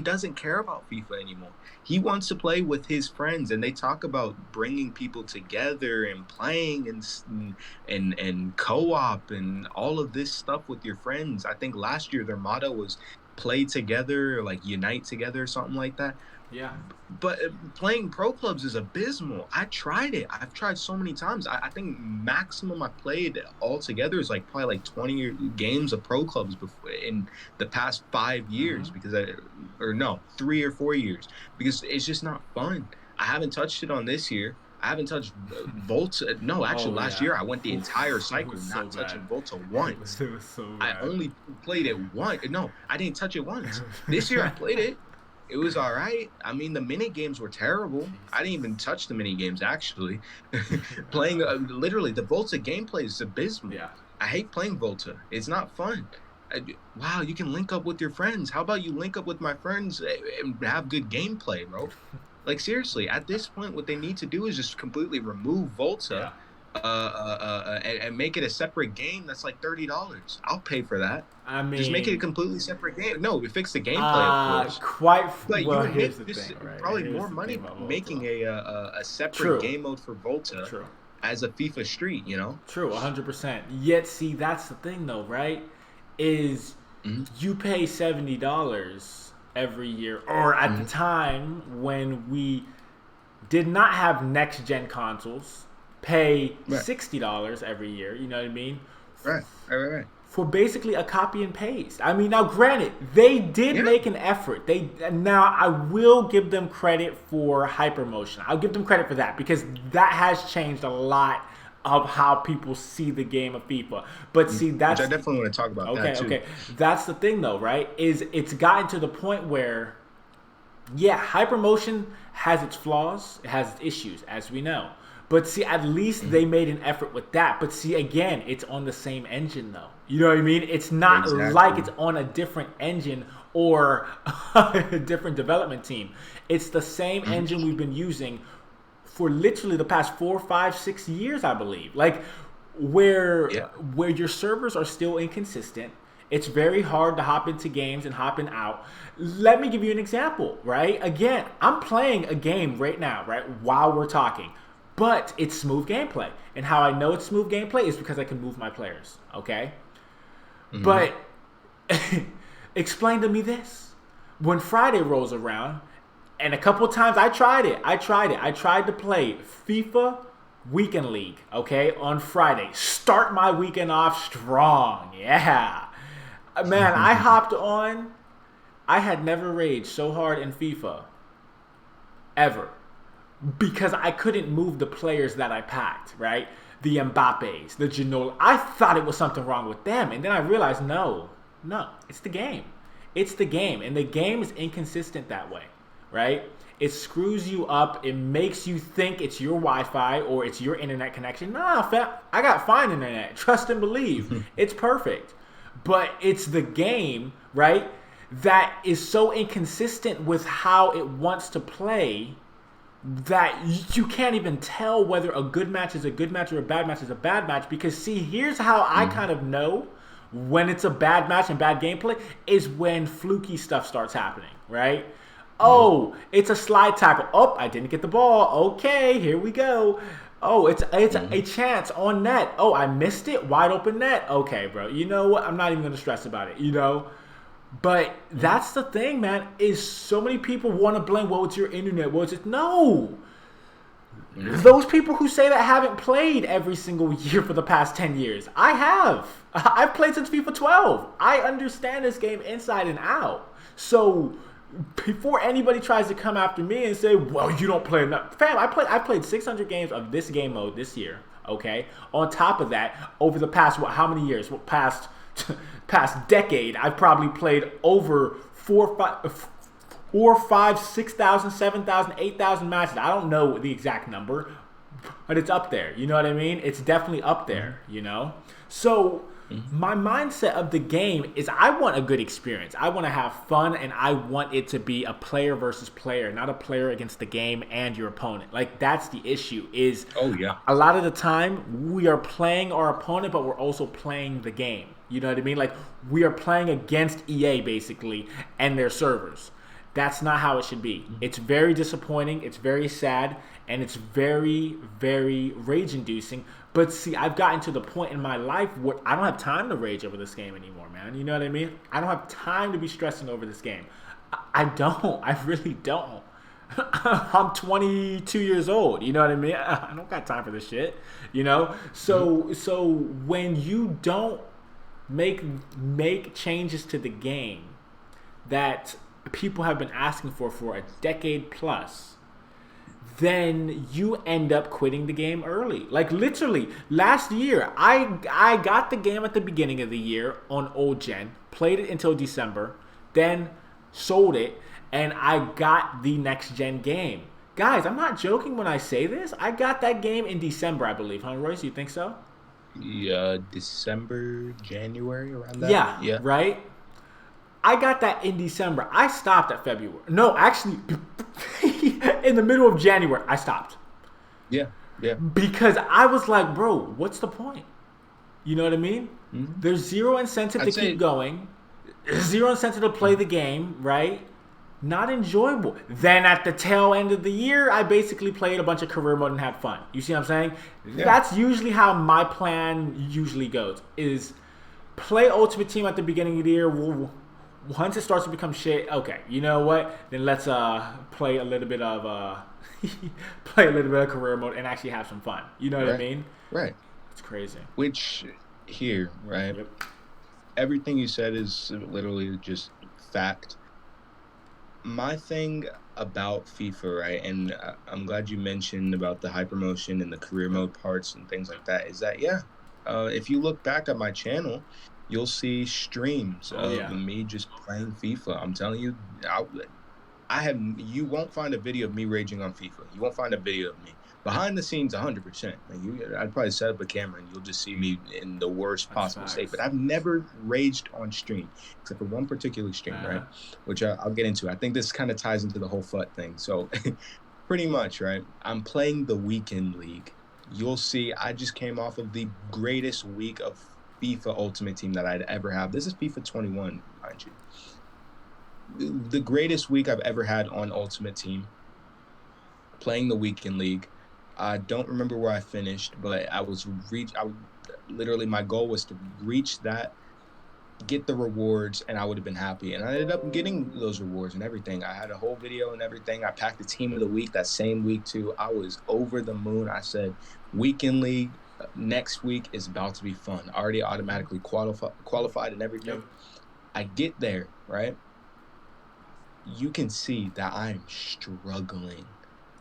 Speaker 2: doesn't care about FIFA anymore. He wants to play with his friends, and they talk about bringing people together and playing and co-op and all of this stuff with your friends. I think last year their motto was play together, or like unite together, or something like that.
Speaker 1: Yeah.
Speaker 2: But playing pro clubs is abysmal. I tried it. I've tried so many times. I think maximum I played altogether is like probably like 20 games of pro clubs before in the past 5 years, because 3 or 4 years, because it's just not fun. I haven't touched it on this year. I haven't touched Volta. No, actually, last year I went the entire cycle not touching Volta once.
Speaker 1: It was so
Speaker 2: bad. I only played it once. No, I didn't touch it once. This year I played it. It was all right. I mean, the mini games were terrible. I didn't even touch the mini games, actually. Playing, literally, the Volta gameplay is abysmal.
Speaker 1: Yeah.
Speaker 2: I hate playing Volta. It's not fun. Wow, you can link up with your friends. How about you link up with my friends and have good gameplay, bro? Like, seriously, at this point, what they need to do is just completely remove Volta. Yeah. And make it a separate game that's like $30. I'll pay for that.
Speaker 1: I mean,
Speaker 2: just make it a completely separate game. No, we fix the gameplay, of course.
Speaker 1: But
Speaker 2: well,
Speaker 1: here's the thing, right?
Speaker 2: Probably more money making a separate game mode for Volta as a FIFA Street, you know?
Speaker 1: True, 100%. Yet, see, that's the thing, though, right? Is you pay $70 every year, or at the time when we did not have next-gen consoles. pay
Speaker 2: Right.
Speaker 1: $60 every year. You know what I mean?
Speaker 2: Right. Right.
Speaker 1: For basically a copy and paste. I mean, now granted, they did
Speaker 2: Yeah.
Speaker 1: make an effort. Now I will give them credit for hypermotion. I'll give them credit for that because that has changed a lot of how people see the game of FIFA. But see, that's
Speaker 2: Which I definitely want to talk about that too.
Speaker 1: okay. That's the thing though, right? Is it's gotten to the point where, yeah, hypermotion has its flaws, it has its issues, as we know. But see, at least they made an effort with that. But see, again, it's on the same engine, though. You know what I mean? It's not like it's on a different engine or a different development team. It's the same engine we've been using for literally the past 4, 5, 6 years, I believe. Like, where your servers are still inconsistent. It's very hard to hop into games and hop in out. Let me give you an example, right? Again, I'm playing a game right now, right, while we're talking. But it's smooth gameplay. And how I know it's smooth gameplay is because I can move my players, okay? But explain to me this. When Friday rolls around, and a couple times I tried it. I tried to play FIFA Weekend League, okay, on Friday. Start my weekend off strong. Yeah. Man, I hopped on. I had never raged so hard in FIFA. Ever. Because I couldn't move the players that I packed, right? The Mbappes, the Ginola. I thought it was something wrong with them. And then I realized, no, it's the game. It's the game. And the game is inconsistent that way, right? It screws you up. It makes you think it's your Wi-Fi or it's your internet connection. Nah, fam, I got fine internet. Trust and believe. It's perfect. But it's the game, right, that is so inconsistent with how it wants to play that you can't even tell whether a good match is a good match or a bad match is a bad match. Because see, here's how I kind of know when it's a bad match and bad gameplay is when fluky stuff starts happening, right? Oh, it's a slide tackle. Oh, I didn't get the ball. Okay, here we go. Oh, it's a chance on net. Oh, I missed it. Wide open net. Okay, bro. You know what? I'm not even going to stress about it, you know? But that's the thing, man, is so many people want to blame, well, it's your internet. Well, it's just, no. Those people who say that haven't played every single year for the past 10 years. I have. I've played since FIFA 12. I understand this game inside and out. So before anybody tries to come after me and say, well, you don't play enough. Fam, I played 600 games of this game mode this year, okay? On top of that, over the past, how many years? Past decade, I've probably played over 4, 5, 6,000, 7,000, 8,000 matches. I don't know the exact number, but it's up there. You know what I mean? It's definitely up there, you know? So my mindset of the game is I want a good experience. I want to have fun, and I want it to be a player versus player, not a player against the game and your opponent. Like, that's the issue is a lot of the time we are playing our opponent, but we're also playing the game. You know what I mean? Like, we are playing against EA, basically, and their servers. That's not how it should be. It's very disappointing. It's very sad. And it's very, very rage-inducing. But see, I've gotten to the point in my life where I don't have time to rage over this game anymore, man. You know what I mean? I don't have time to be stressing over this game. I don't. I really don't. I'm 22 years old. You know what I mean? I don't got time for this shit. You know? So when you don't make changes to the game that people have been asking for a decade plus, then you end up quitting the game early. Like, literally, last year, I got the game at the beginning of the year on old gen, played it until December, then sold it, and I got the next gen game. Guys, I'm not joking when I say this. I got that game in December, I believe. Huh, Royce? You think so?
Speaker 2: Yeah, December, January, around that.
Speaker 1: Yeah, right? I got that in December. I stopped at February. No, actually, in the middle of January, I stopped.
Speaker 2: Yeah.
Speaker 1: Because I was like, bro, what's the point? You know what I mean? Mm-hmm. There's zero incentive to keep going. Zero incentive to play the game, right? Not enjoyable. Then at the tail end of the year, I basically played a bunch of career mode and had fun. You see what I'm saying? Yeah. That's usually how my plan usually goes, is play Ultimate Team at the beginning of the year. Once it starts to become shit, okay, you know what? Then let's play a little bit of play a little bit of career mode and actually have some fun. You know what I
Speaker 2: Right.
Speaker 1: mean?
Speaker 2: Right.
Speaker 1: It's crazy.
Speaker 2: Which here, right?
Speaker 1: Yep.
Speaker 2: Everything you said is literally just fact. My thing about FIFA, right, and I'm glad you mentioned about the hypermotion and the career mode parts and things like that, is that, yeah, if you look back at my channel, you'll see streams
Speaker 1: Oh
Speaker 2: of
Speaker 1: yeah.
Speaker 2: me just playing FIFA. I'm telling you, you won't find a video of me raging on FIFA. You won't find a video of me. Behind the scenes, 100%. I'd probably set up a camera and you'll just see me in the worst
Speaker 1: That's
Speaker 2: possible state.
Speaker 1: facts.
Speaker 2: But I've never raged on stream, except for one particular stream, right? Which I'll get into. I think this kind of ties into the whole FUT thing. So pretty much, right? I'm playing the weekend league. You'll see I just came off of the greatest week of FIFA Ultimate Team that I'd ever have. This is FIFA 21, mind you. The greatest week I've ever had on Ultimate Team, playing the weekend league. I don't remember where I finished, but literally my goal was to reach that, get the rewards, and I would have been happy. And I ended up getting those rewards and everything. I had a whole video and everything. I packed the team of the week that same week too. I was over the moon. I said, weekend league next week is about to be fun. Already automatically qualified and everything.
Speaker 1: Yep.
Speaker 2: I get there, right? You can see that I'm struggling.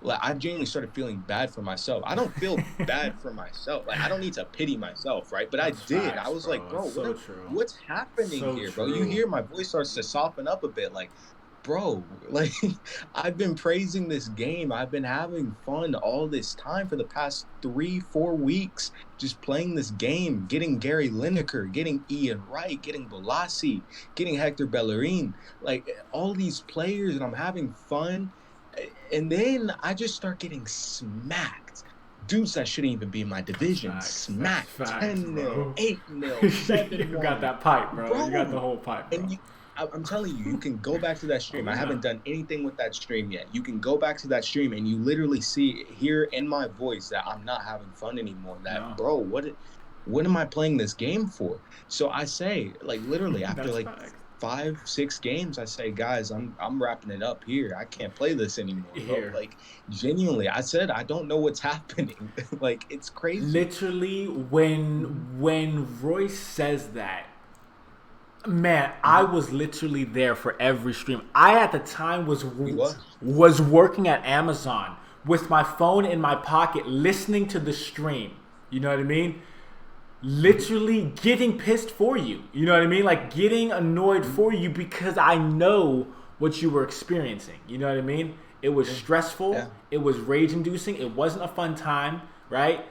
Speaker 2: Like, I genuinely started feeling bad for myself. I don't feel bad for myself. Like, I don't need to pity myself, right? But
Speaker 1: That's
Speaker 2: I did.
Speaker 1: facts,
Speaker 2: I was
Speaker 1: bro.
Speaker 2: like, bro,
Speaker 1: So true.
Speaker 2: what's happening
Speaker 1: So
Speaker 2: here, bro?
Speaker 1: true.
Speaker 2: You hear my voice starts to soften up a bit. Like, bro, like, I've been praising this game. I've been having fun all this time for the past 3-4 weeks, just playing this game, getting Gary Lineker, getting Ian Wright, getting Balassi, getting Hector Bellerin, like all these players, and I'm having fun. And then I just start getting smacked. Dudes that shouldn't even be in my division, smacked. 10-0, 8-0, 7-1.
Speaker 1: You got that pipe, bro. You got the whole pipe, bro.
Speaker 2: And I'm telling you, you can go back to that stream. I haven't done anything with that stream yet. You can go back to that stream and you literally hear in my voice that I'm not having fun anymore. That, bro, what am I playing this game for? So I say, like, literally after like 5-6 games, I say, guys, I'm wrapping it up here. I can't play this anymore, bro. Like, genuinely, I said, I don't know what's happening. Like, it's crazy.
Speaker 1: Literally, when Royce says that, man, I was literally there for every stream. I at the time was working at Amazon with my phone in my pocket, listening to the stream. You know what I mean? Literally getting pissed for you. You know what I mean? Like getting annoyed for you because I know what you were experiencing. You know what I mean? It was stressful. Yeah. It was rage-inducing. It wasn't a fun time, right?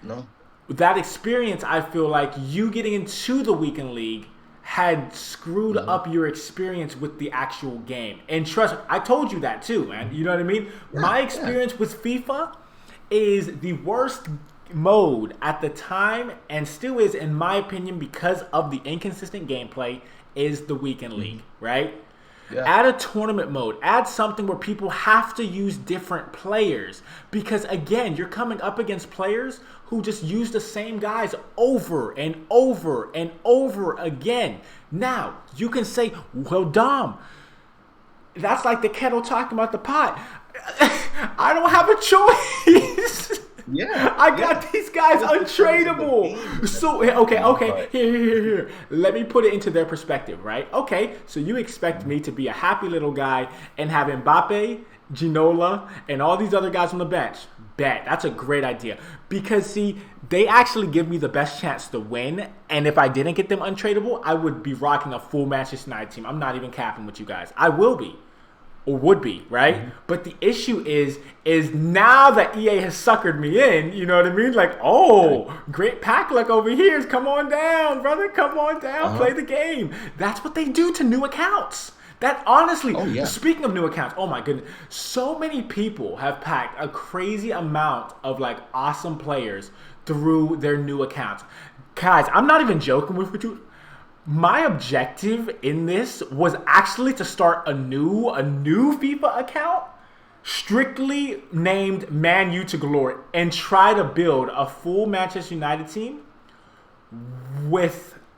Speaker 2: No.
Speaker 1: That experience, I feel like you getting into the weekend league had screwed up your experience with the actual game. And trust me, I told you that too, man. You know what I mean? Yeah, my experience with FIFA is the worst mode at the time, and still is, in my opinion, because of the inconsistent gameplay, is the weekend league, right? Yeah. Add a tournament mode. Add something where people have to use different players. Because, again, you're coming up against players who just use the same guys over and over and over again. Now, you can say, well, Dom, that's like the kettle talking about the pot. I don't have a choice.
Speaker 2: Yeah,
Speaker 1: I got these guys untradeable. So okay. Here. Let me put it into their perspective, right? Okay, so you expect me to be a happy little guy and have Mbappe, Ginola, and all these other guys on the bench. Bet. That's a great idea. Because see, they actually give me the best chance to win. And if I didn't get them untradeable, I would be rocking a full Manchester United team. I'm not even capping with you guys. I will be. Or would be, right? But the issue is now that EA has suckered me in, you know what I mean? Like, oh, great pack luck over here. Come on down, brother. Come on down. Play the game. That's what they do to new accounts. That honestly, speaking of new accounts, oh my goodness, so many people have packed a crazy amount of like awesome players through their new accounts. Guys, I'm not even joking with you. My objective in this was actually to start a new FIFA account, strictly named Man U to Glory, and try to build a full Manchester United team with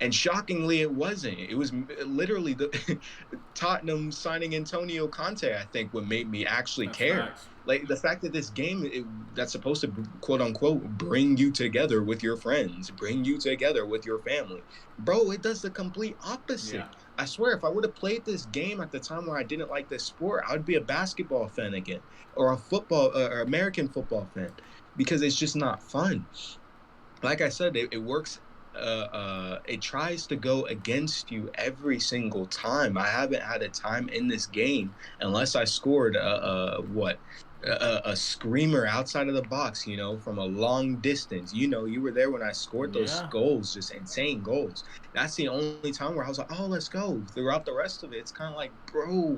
Speaker 2: And shockingly, it wasn't. It was literally the Tottenham signing Antonio Conte, I think, what made me actually
Speaker 1: That's
Speaker 2: care.
Speaker 1: facts.
Speaker 2: Like the fact that this game that's supposed to quote unquote bring you together with your friends, bring you together with your family, bro, it does the complete
Speaker 1: Yeah.
Speaker 2: opposite. I swear, if I would have played this game at the time where I didn't like this sport, I would be a basketball fan again, or a football or American football fan, because it's just not fun. Like I said, it works. It tries to go against you every single time. I haven't had a time in this game unless I scored a screamer outside of the box, from a long distance. You were there when I scored those
Speaker 1: Yeah.
Speaker 2: goals, just insane goals. That's the only time where I was like, oh, let's go. Throughout the rest of it, it's kind of like, bro,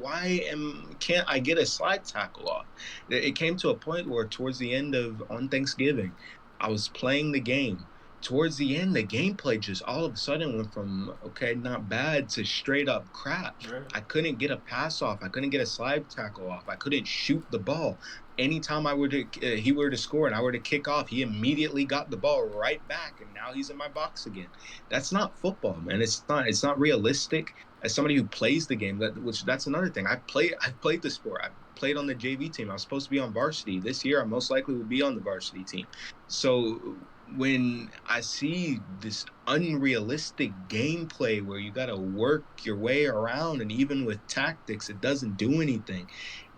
Speaker 2: can't I get a slide tackle off? It came to a point where towards the end of on Thanksgiving, I was playing the game. Towards the end, the gameplay just all of a sudden went from, okay, not bad, to straight up crap.
Speaker 1: Right.
Speaker 2: I couldn't get a pass off. I couldn't get a slide tackle off. I couldn't shoot the ball. Anytime he were to score and I were to kick off, he immediately got the ball right back, and now he's in my box again. That's not football, man. It's not realistic. As somebody who plays the game, that's another thing. I've played the sport. I played on the JV team. I was supposed to be on varsity. This year, I most likely will be on the varsity team. So when I see this unrealistic gameplay where you got to work your way around, and even with tactics, it doesn't do anything.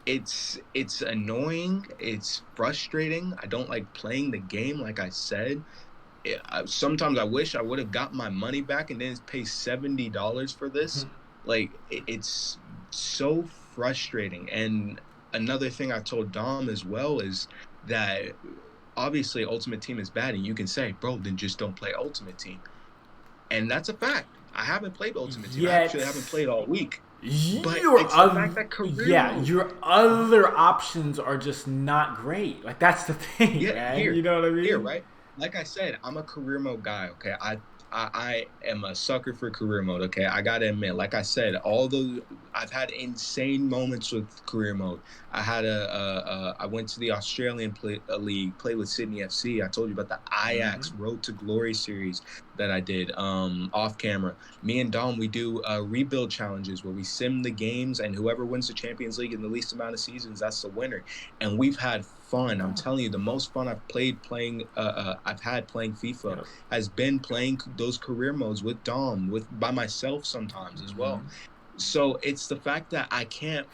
Speaker 2: It's annoying. It's frustrating. I don't like playing the game, like I said. Sometimes I wish I would have got my money back and didn't pay $70 for this. Like, it's so frustrating. And another thing I told Dom as well is that obviously Ultimate Team is bad, and you can say, bro, then just don't play Ultimate Team. And that's a fact. I haven't played Ultimate Team. I actually haven't played all week. But it's the fact that career mode,
Speaker 1: your other options are just not great. Like, that's the thing, man. You know what I mean?
Speaker 2: Here, right? Like I said, I'm a career mode guy, okay? I am a sucker for career mode, okay? I gotta admit, like I said, I've had insane moments with career mode. I went to the Australian league, played with Sydney FC. I told you about the Ajax Road to Glory series that I did off camera. Me and Dom, we do rebuild challenges where we sim the games, and whoever wins the Champions League in the least amount of seasons, that's the winner. And we've had fun. I'm telling you, the most fun I've had playing FIFA has been playing those career modes with Dom, by myself sometimes as well. So it's the fact that I can't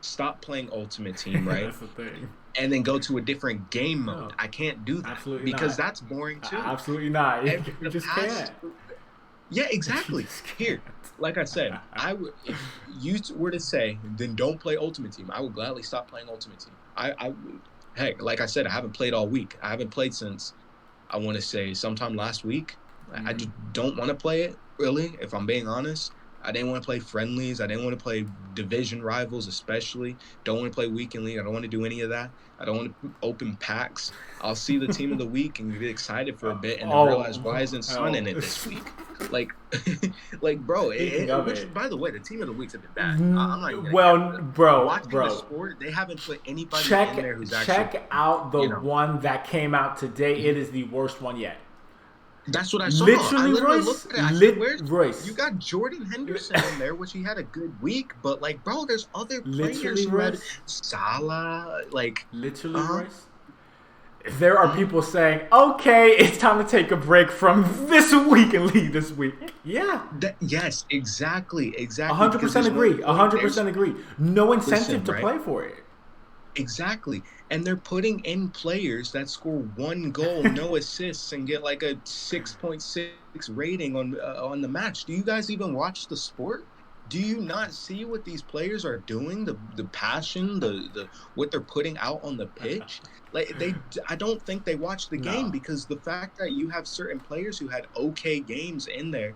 Speaker 2: stop playing Ultimate Team, right?
Speaker 1: That's the thing.
Speaker 2: And then go to a different game mode. I can't do that.
Speaker 1: Absolutely
Speaker 2: because
Speaker 1: not.
Speaker 2: that's boring too.
Speaker 1: Absolutely not. You just can't.
Speaker 2: Yeah, exactly. Here, like I said, if you were to say, then don't play Ultimate Team, I would gladly stop playing Ultimate Team. Heck, like I said, I haven't played all week. I haven't played since, I want to say, sometime last week. I just don't want to play it, really, if I'm being honest. I didn't want to play friendlies. I didn't want to play division rivals, especially. Don't want to play weekend league. I don't want to do any of that. I don't want to open packs. I'll see the team of the week and get excited for a bit, and then realize, why isn't Son in it this week? Like, bro. By the way, the team of the weeks have been bad. I'm not even watching the sport. They haven't put anybody in there who's actually.
Speaker 1: Check out the one that came out today. It is the worst one yet.
Speaker 2: That's what I saw.
Speaker 1: Literally,
Speaker 2: Royce. You got Jordan Henderson in there, which he had a good week, but like, bro, there's other players who had Salah, like.
Speaker 1: Literally, Royce. There are people saying, "Okay, it's time to take a break from this week and leave this week." Yeah.
Speaker 2: Yes, exactly.
Speaker 1: 100% agree. 100% agree. No incentive to play for it.
Speaker 2: Exactly. And they're putting in players that score one goal, no assists, and get like a 6.6 rating on the match. Do you guys even watch the sport? Do you not see what these players are doing? The passion, the what they're putting out on the pitch? Like, I don't think they watch the game, because the fact that you have certain players who had okay games in there,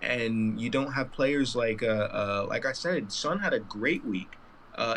Speaker 2: and you don't have players like I said, Son had a great week.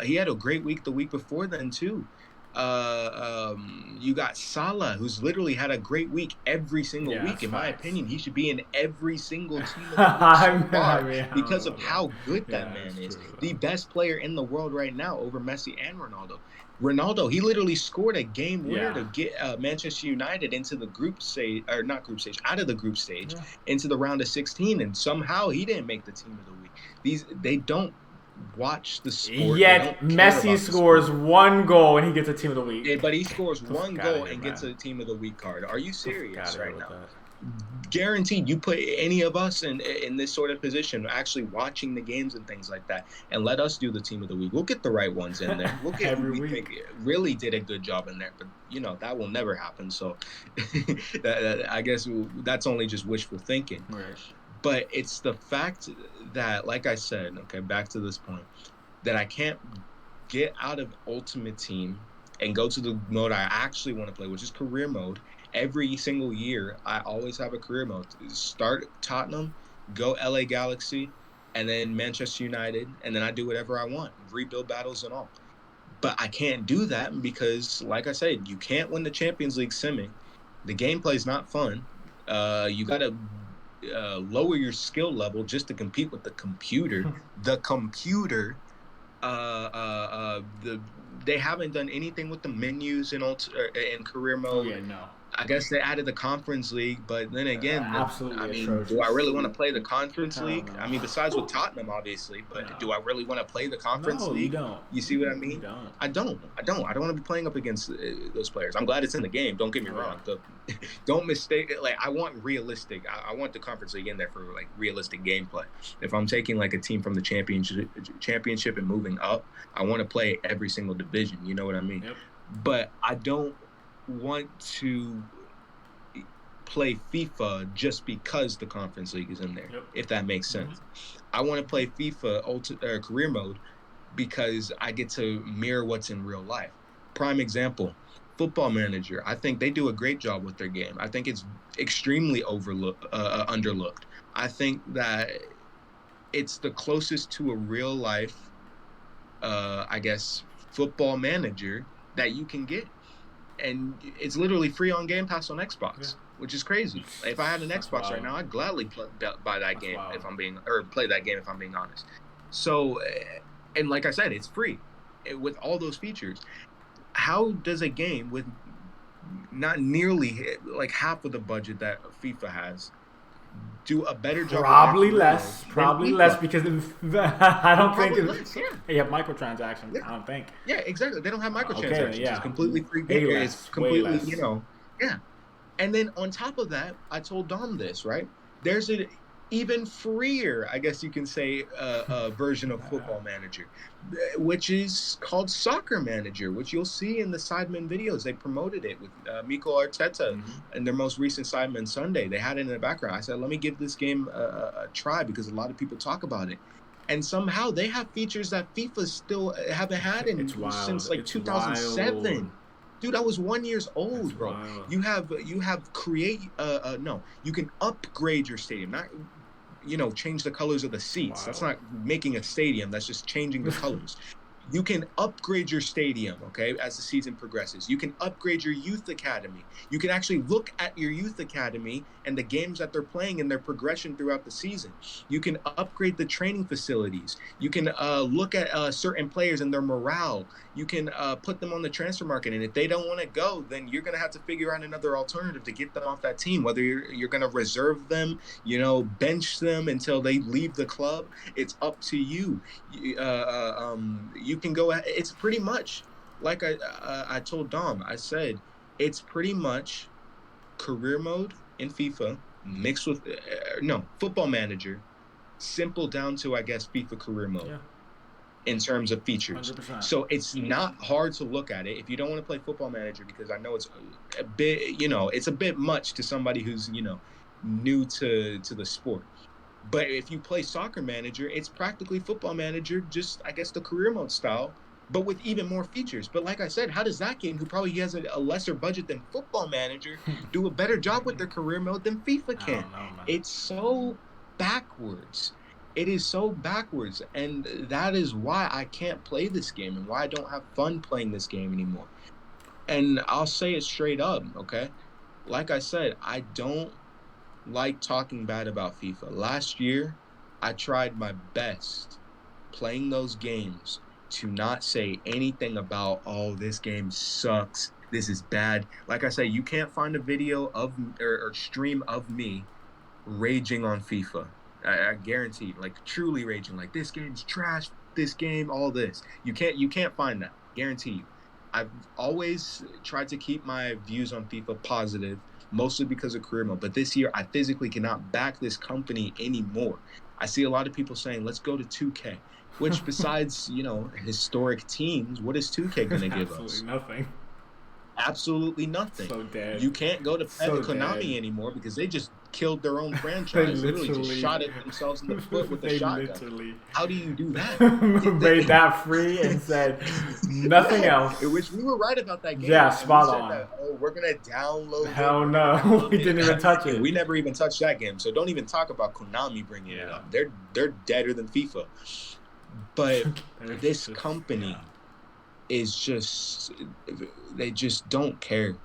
Speaker 2: He had a great week the week before then too. You got Salah, who's literally had a great week every single
Speaker 1: Yeah,
Speaker 2: week.
Speaker 1: that's
Speaker 2: In my
Speaker 1: facts.
Speaker 2: opinion, he should be in every single team in the league
Speaker 1: I
Speaker 2: so
Speaker 1: mean,
Speaker 2: far
Speaker 1: I don't
Speaker 2: because
Speaker 1: know
Speaker 2: of
Speaker 1: about that.
Speaker 2: how good that
Speaker 1: Yeah,
Speaker 2: man
Speaker 1: that's
Speaker 2: is.
Speaker 1: true
Speaker 2: The
Speaker 1: though.
Speaker 2: best player in the world right now over Messi and Ronaldo. Ronaldo, he literally scored a game winner
Speaker 1: Yeah.
Speaker 2: to get Manchester United into the group stage, or not group stage, out of the group stage
Speaker 1: Yeah.
Speaker 2: into the round of 16, and somehow he didn't make the team of the week. They don't watch the sport. They don't
Speaker 1: Yet
Speaker 2: care
Speaker 1: Messi
Speaker 2: about the sport.
Speaker 1: scores one goal and he gets a team of the week.
Speaker 2: But he scores
Speaker 1: Get the
Speaker 2: one
Speaker 1: fuck out of
Speaker 2: goal
Speaker 1: here,
Speaker 2: and gets
Speaker 1: man.
Speaker 2: a team of the week card. Are you
Speaker 1: Get the fuck out
Speaker 2: serious
Speaker 1: of here
Speaker 2: right
Speaker 1: with
Speaker 2: now?
Speaker 1: that.
Speaker 2: Guaranteed, you put any of us in this sort of position, actually watching the games and things like that, and let us do the team of the week. We'll get the right ones in there. We'll get who
Speaker 1: Every
Speaker 2: we think
Speaker 1: week.
Speaker 2: really did a good job in there. But that will never happen. So I guess that's only just wishful thinking.
Speaker 1: Right.
Speaker 2: But it's the fact that, like I said, okay, back to this point, that I can't get out of Ultimate Team and go to the mode I actually want to play, which is career mode. Every single year, I always have a career mode. Start Tottenham, go LA Galaxy, and then Manchester United, and then I do whatever I want, rebuild battles and all. But I can't do that because, like I said, you can't win the Champions League simming. The gameplay is not fun. You got to lower your skill level just to compete with the computer. The computer they haven't done anything with the menus in career
Speaker 1: Oh
Speaker 2: mode.
Speaker 1: yeah, no.
Speaker 2: I guess they added the conference league, but then again,
Speaker 1: Absolutely
Speaker 2: I mean, do I
Speaker 1: atrocious.
Speaker 2: really want to play the conference
Speaker 1: Hell
Speaker 2: league?
Speaker 1: no.
Speaker 2: I mean, besides with Tottenham, obviously, but
Speaker 1: No.
Speaker 2: do I really want to play the conference
Speaker 1: No, you
Speaker 2: league?
Speaker 1: don't.
Speaker 2: You see what I
Speaker 1: You
Speaker 2: mean?
Speaker 1: don't.
Speaker 2: I don't want to be playing up against those players. I'm glad it's in the game. Don't get me
Speaker 1: Oh,
Speaker 2: wrong.
Speaker 1: yeah.
Speaker 2: Don't mistake it. Like, I want realistic. I want the conference league in there for like realistic gameplay. If I'm taking like a team from the championship and moving up, I want to play every single division. You know what I mean?
Speaker 1: Yep.
Speaker 2: But I don't want to play FIFA just because the conference league is in there.
Speaker 1: Yep.
Speaker 2: If that makes sense. I want to play FIFA career mode because I get to mirror what's in real life. Prime example, Football Manager. I think they do a great job with their game. I think it's extremely underlooked. I think that it's the closest to a real life, I guess, Football Manager that you can get. And it's literally free on Game Pass on Xbox, which is crazy. If I had an Xbox right now, I'd gladly buy that game if I'm being, or play that game if I'm being honest. So, and like I said, it's free with all those features. How does a game with not nearly like half of the budget that FIFA has do a better job?
Speaker 1: Probably less.
Speaker 2: than
Speaker 1: Probably
Speaker 2: FIFA?
Speaker 1: less because I don't think
Speaker 2: Probably less, yeah.
Speaker 1: they have microtransactions.
Speaker 2: Yeah.
Speaker 1: I don't think.
Speaker 2: Yeah, exactly. They don't have microtransactions.
Speaker 1: Okay, yeah.
Speaker 2: It's completely free
Speaker 1: Way
Speaker 2: game.
Speaker 1: less,
Speaker 2: It's completely,
Speaker 1: way less.
Speaker 2: yeah. And then on top of that, I told Dom this, right? There's an even freer, I guess you can say, version of Football Manager, which is called Soccer Manager, which you'll see in the Sidemen videos. They promoted it with Mikel Arteta in their most recent Sidemen Sunday. They had it in the background. I said, let me give this game a try because a lot of people talk about it. And somehow they have features that FIFA still haven't had since like 2007.
Speaker 1: Wild.
Speaker 2: Dude, I was 1 year old,
Speaker 1: That's
Speaker 2: bro.
Speaker 1: wild.
Speaker 2: You have create no, you can upgrade your stadium, not change the colors of the seats.
Speaker 1: Wow.
Speaker 2: That's not making a stadium, that's just changing the colors. You can upgrade your stadium, okay, as the season progresses. You can upgrade your youth academy. You can actually look at your youth academy and the games that they're playing and their progression throughout the season. You can upgrade the training facilities. You can look at certain players and their morale. You can put them on the transfer market, and if they don't want to go, then you're going to have to figure out another alternative to get them off that team, whether you're going to reserve them, bench them until they leave the club. It's up to you. You can go. It's pretty much like I told Dom. I said it's pretty much career mode in FIFA mixed with Football Manager, simple down to I guess FIFA career mode in terms of features.
Speaker 1: 100%.
Speaker 2: So it's not hard to look at it if you don't want to play Football Manager, because I know it's a bit it's a bit much to somebody who's new to the sport. But if you play Soccer Manager, it's practically Football Manager, just, I guess, the career mode style, but with even more features. But like I said, how does that game, who probably has a lesser budget than Football Manager, do a better job with their career mode than FIFA can?
Speaker 1: I don't know, man.
Speaker 2: It's so backwards. It is so backwards. And that is why I can't play this game and why I don't have fun playing this game anymore. And I'll say it straight up, okay? Like I said, I don't like talking bad about FIFA. Last year, I tried my best playing those games to not say anything about, oh, this game sucks. This is bad. Like I say, you can't find a video of or stream of me raging on FIFA. I guarantee, like truly raging, like this game's trash. This game, all this. You can't find that. Guarantee you. I've always tried to keep my views on FIFA positive, mostly because of career mode. But this year, I physically cannot back this company anymore. I see a lot of people saying, let's go to 2K, which besides, historic teams, what is 2K going to give us?
Speaker 1: Nothing.
Speaker 2: Absolutely nothing.
Speaker 1: So dead.
Speaker 2: You can't go to Konami anymore because they just killed their own franchise. Literally just shot at themselves in the foot with a shotgun. How do you do that?
Speaker 1: Made that free and said nothing else.
Speaker 2: Which we were right about that game.
Speaker 1: Yeah, spot on.
Speaker 2: That, we're gonna download.
Speaker 1: Hell no, we didn't even touch it.
Speaker 2: We never even touched that game. So don't even talk about Konami bringing it up. They're deader than FIFA. But this company is just, they just don't care.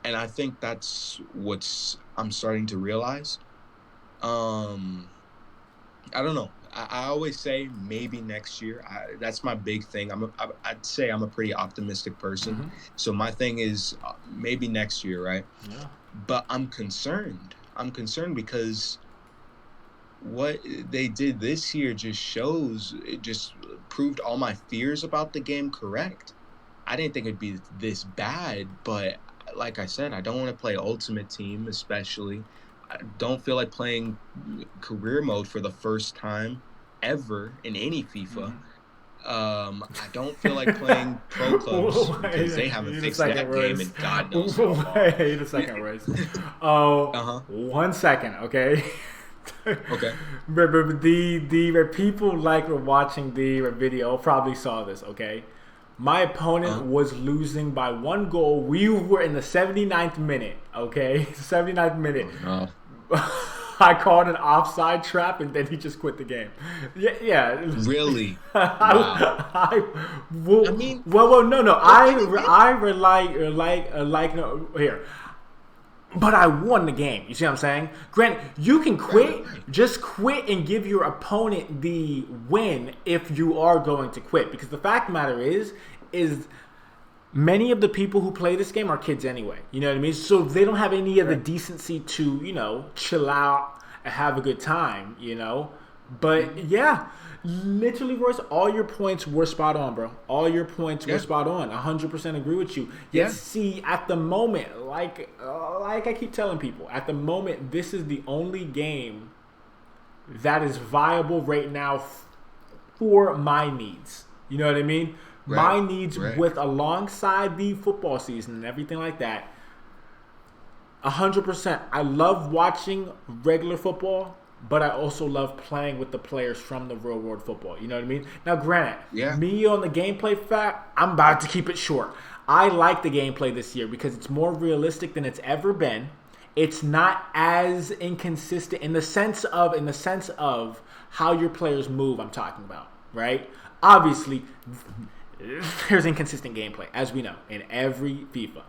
Speaker 2: And I think that's what's I'm starting to realize. I don't know. I always say maybe next year. That's my big thing. I'd say I'm a pretty optimistic person. Mm-hmm. So my thing is maybe next year, right? Yeah. But I'm concerned. I'm concerned because what they did this year just proved all my fears about the game correct. I didn't think it'd be this bad, but like I said, I don't want to play Ultimate Team, especially. I don't feel like playing career mode for the first time ever in any FIFA. Mm-hmm. I don't feel like playing Pro Clubs because they haven't fixed that game in God knows how long.
Speaker 1: Wait a second, Royce. Oh, 1 second, okay?
Speaker 2: Okay.
Speaker 1: The people like were watching the video probably saw this, okay? My opponent was losing by 1 goal. We were in the 79th minute, okay? 79th minute. Oh, no. I called an offside trap, and then he just quit the game. Yeah.
Speaker 2: Really?
Speaker 1: Wow. No. Here. But I won the game. You see what I'm saying? Grant, you can quit. Just quit and give your opponent the win if you are going to quit. Because the fact of the matter is many of the people who play this game are kids anyway. You know what I mean? So they don't have any of the decency to, chill out and have a good time, But yeah, literally, Royce, all your points were spot on, bro. All your points were spot on. 100% agree with you.
Speaker 2: Yeah.
Speaker 1: See, at the moment, like I keep telling people, at the moment, this is the only game that is viable right now for my needs. You know what I mean? Right. My needs with alongside the football season and everything like that. 100%. I love watching regular football, but I also love playing with the players from the real world football. You know what I mean? Now, granted, me on the gameplay fact, I'm about to keep it short. I like the gameplay this year because it's more realistic than it's ever been. It's not as inconsistent in the sense of how your players move. I'm talking about, right? Obviously, there's inconsistent gameplay, as we know, in every FIFA.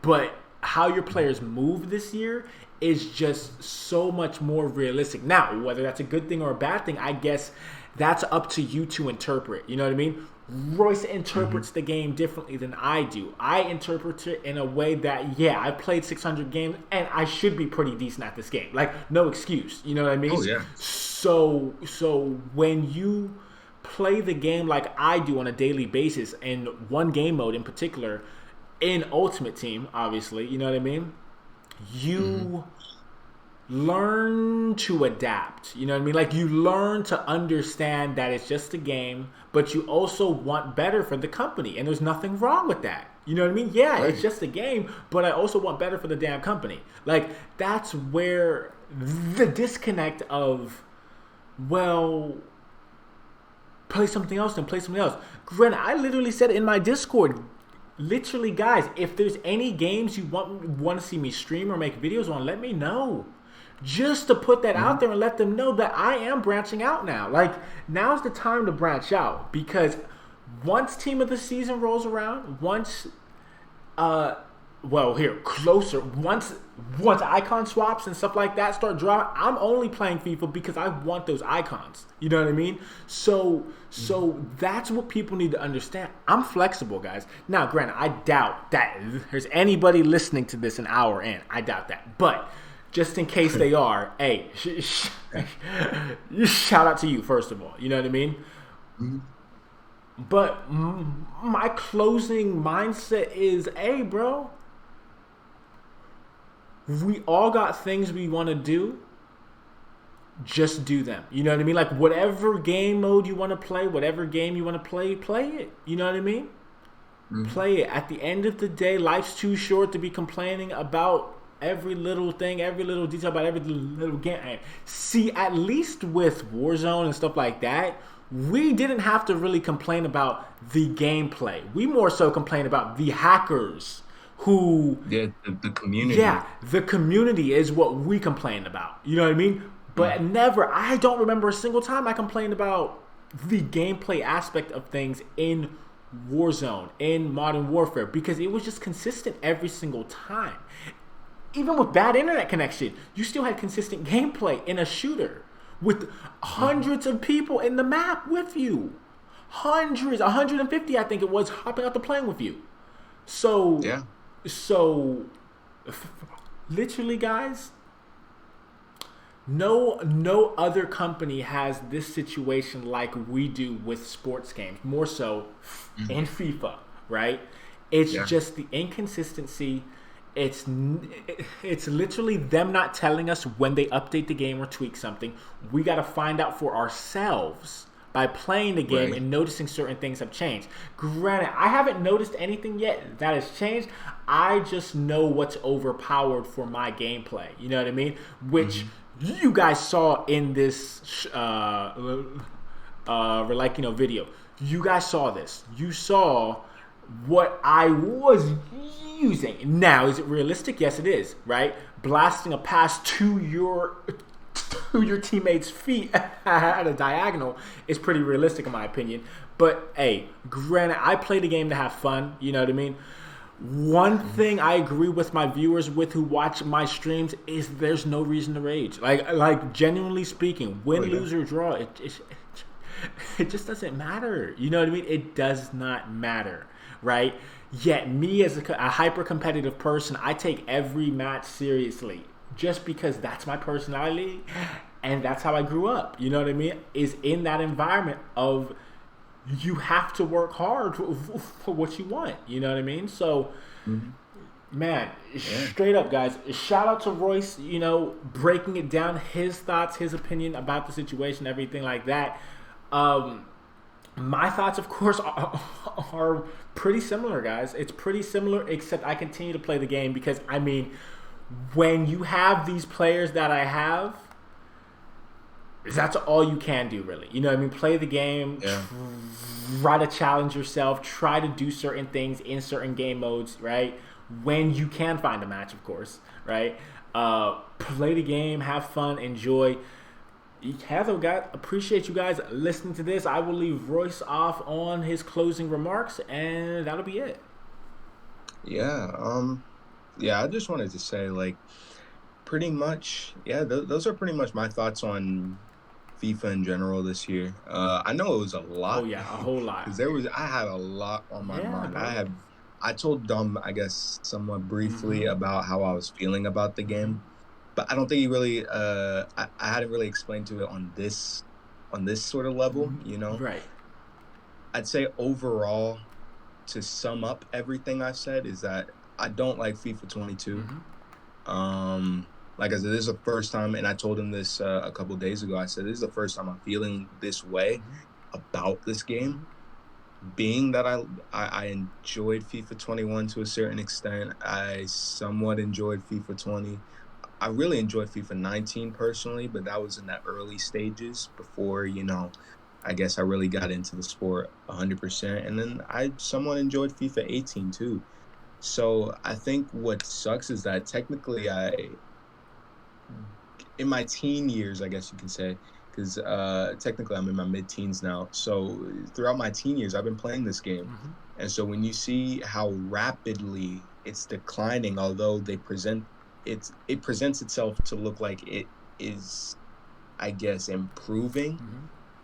Speaker 1: But how your players move this year is just so much more realistic. Now, whether that's a good thing or a bad thing, I guess that's up to you to interpret. You know what I mean? Royce interprets the game differently than I do. I interpret it in a way that, I played 600 games, and I should be pretty decent at this game. Like, no excuse. You know what I mean?
Speaker 2: Oh, yeah.
Speaker 1: So when you play the game like I do on a daily basis, in one game mode in particular, in Ultimate Team, obviously, you know what I mean? You learn to adapt. You know what I mean? Like, you learn to understand that it's just a game, but you also want better for the company. And there's nothing wrong with that. You know what I mean? Yeah, It's just a game, but I also want better for the damn company. Like, that's where the disconnect of, play something else, then play something else. Granted, I literally said in my Discord, literally, guys, if there's any games you want to see me stream or make videos on, let me know. Just to put that out there and let them know that I am branching out now. Like, now's the time to branch out, because once Team of the Season rolls around, once Uh, well, here closer. Once icon swaps and stuff like that start dropping, I'm only playing FIFA because I want those icons. You know what I mean? So that's what people need to understand. I'm flexible, guys. Now, granted, I doubt that there's anybody listening to this an hour in. I doubt that, but just in case they are, hey, shout out to you first of all. You know what I mean?
Speaker 2: Mhm.
Speaker 1: But my closing mindset is, hey, bro, we all got things we want to do. Just do them. You know what I mean? Like whatever game mode you want to play, whatever game you want to play, play it. You know what I mean? Play it. At the end of the day, life's too short to be complaining about every little thing, every little detail about every little game. See, at least with Warzone and stuff like that, we didn't have to really complain about the gameplay. We more so complain about the hackers who,
Speaker 2: Yeah, the community.
Speaker 1: yeah, the community is what we complain about. You know what I mean? But never, I don't remember a single time I complained about the gameplay aspect of things in Warzone, in Modern Warfare, because it was just consistent every single time. Even with bad internet connection, you still had consistent gameplay in a shooter with hundreds of people in the map with you. Hundreds, 150 I think it was, hopping out the plane with you. So,
Speaker 2: Yeah.
Speaker 1: so literally, guys, no other company has this situation like we do with sports games, more so in FIFA, right? It's just the inconsistency. It's literally them not telling us when they update the game or tweak something. We got to find out for ourselves by playing the game and noticing certain things have changed. Granted, I haven't noticed anything yet that has changed. I just know what's overpowered for my gameplay. You know what I mean? Which you guys saw in this video. You guys saw this. You saw what I was using. Now, is it realistic? Yes, it is, right? Blasting a pass to your teammate's feet at a diagonal is pretty realistic in my opinion. But hey, granted, I play the game to have fun. You know what I mean? One thing I agree with my viewers with who watch my streams is there's no reason to rage. Like genuinely speaking, win, lose, or draw, it just doesn't matter. You know what I mean? It does not matter, right? Yet me as a hyper competitive person, I take every match seriously just because that's my personality and that's how I grew up. You know what I mean? Is in that environment of you have to work hard for what you want. You know what I mean? So, man, straight up, guys, shout out to Royce, you know, breaking it down, his thoughts, his opinion about the situation, everything like that. My thoughts, of course, are pretty similar, guys. It's pretty similar, except I continue to play the game because, I mean, when you have these players that I have, that's all you can do, really. You know what I mean? Play the game, try to challenge yourself, try to do certain things in certain game modes, right? When you can find a match, of course, right? Play the game, have fun, enjoy. Heather, guys, appreciate you guys listening to this. I will leave Royce off on his closing remarks, and that'll be it.
Speaker 2: Yeah. I just wanted to say, like, pretty much, those are pretty much my thoughts on FIFA in general this year. I know it was a lot.
Speaker 1: Oh yeah, a whole lot.
Speaker 2: Because I had a lot on my mind.
Speaker 1: Bro.
Speaker 2: I told Dumb, I guess, somewhat briefly about how I was feeling about the game, but I don't think he really. I hadn't really explained to it on this sort of level, you know.
Speaker 1: Right.
Speaker 2: I'd say overall, to sum up everything I said, is that I don't like FIFA 22. Like I said, this is the first time, and I told him this a couple of days ago. I said, this is the first time I'm feeling this way about this game. Being that I enjoyed FIFA 21 to a certain extent, I somewhat enjoyed FIFA 20. I really enjoyed FIFA 19 personally, but that was in the early stages before, you know, I guess I really got into the sport 100%. And then I somewhat enjoyed FIFA 18 too. So I think what sucks is that technically in my teen years, I guess you can say, because technically I'm in my mid-teens now. So throughout my teen years, I've been playing this game. And so when you see how rapidly it's declining, although it presents itself to look like it is, I guess, improving.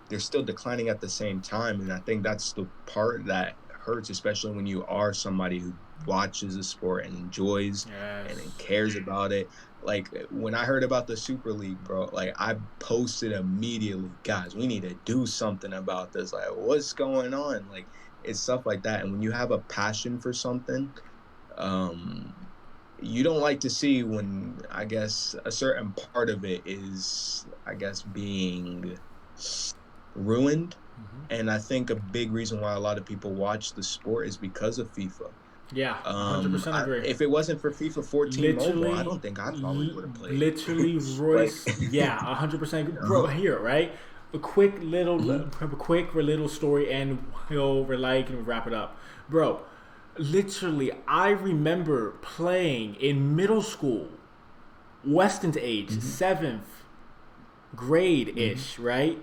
Speaker 2: They're still declining at the same time, and I think that's the part that hurts, especially when you are somebody who watches the sport and enjoys and then cares about it. Like when I heard about the Super League, bro, like I posted immediately, guys, we need to do something about this. Like, what's going on? Like, it's stuff like that. And when you have a passion for something, you don't like to see when, I guess, a certain part of it is, I guess, being ruined. And I think a big reason why a lot of people watch the sport is because of FIFA.
Speaker 1: Yeah, 100% agree.
Speaker 2: If it wasn't for FIFA 14 mobile, I don't think I probably would have played.
Speaker 1: Literally, Royce. Yeah, 100%. Bro, here, right? A quick little story, and we'll wrap it up, bro. Literally, I remember playing in middle school, Weston's age, 7th grade ish, right?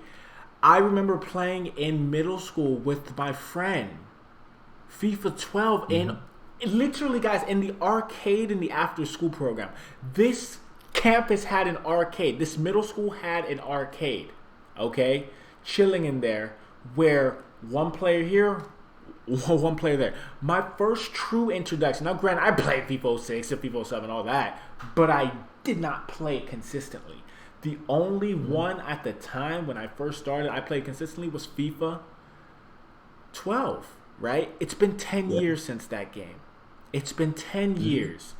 Speaker 1: I remember playing in middle school with my friend, FIFA 12, and literally, guys, in the arcade in the after school program. This campus had an arcade. This middle school had an arcade, okay? Chilling in there, where one player here, one player there. My first true introduction. Now, granted, I played FIFA 06 and FIFA 07, all that, but I did not play it consistently. The only one at the time when I first started, I played consistently was FIFA 12, right? It's been 10 years since that game. It's been 10 years.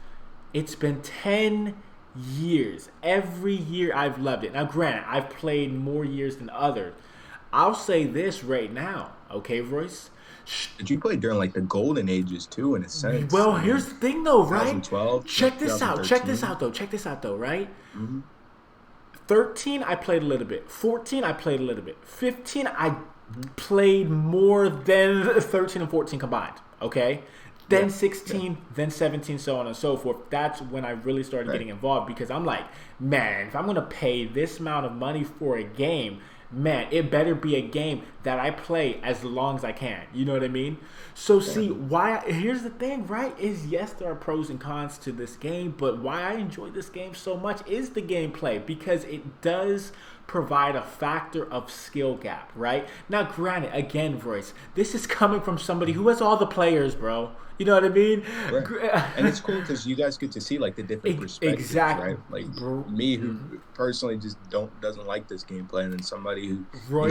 Speaker 1: It's been 10 years. Every year I've loved it. Now, granted, I've played more years than others. I'll say this right now, okay, Royce?
Speaker 2: Did you play during like the golden ages too, in a sense?
Speaker 1: Well, here's the thing though, right?
Speaker 2: 2012.
Speaker 1: Check this out, right? 13, I played a little bit. 14, I played a little bit. 15, I played more than 13 and 14 combined, okay? Then 16, then 17, so on and so forth. That's when I really started getting involved, because I'm like, man, if I'm going to pay this amount of money for a game, man, it better be a game that I play as long as I can. You know what I mean? So see, here's the thing, right? Is yes, there are pros and cons to this game, but why I enjoy this game so much is the gameplay, because it does provide a factor of skill gap, right? Now, granted, again, Royce, this is coming from somebody who has all the players, bro. You know what I mean?
Speaker 2: Right. And it's cool because you guys get to see like the different perspectives, right? Like me, who personally just doesn't like this gameplay, and then somebody who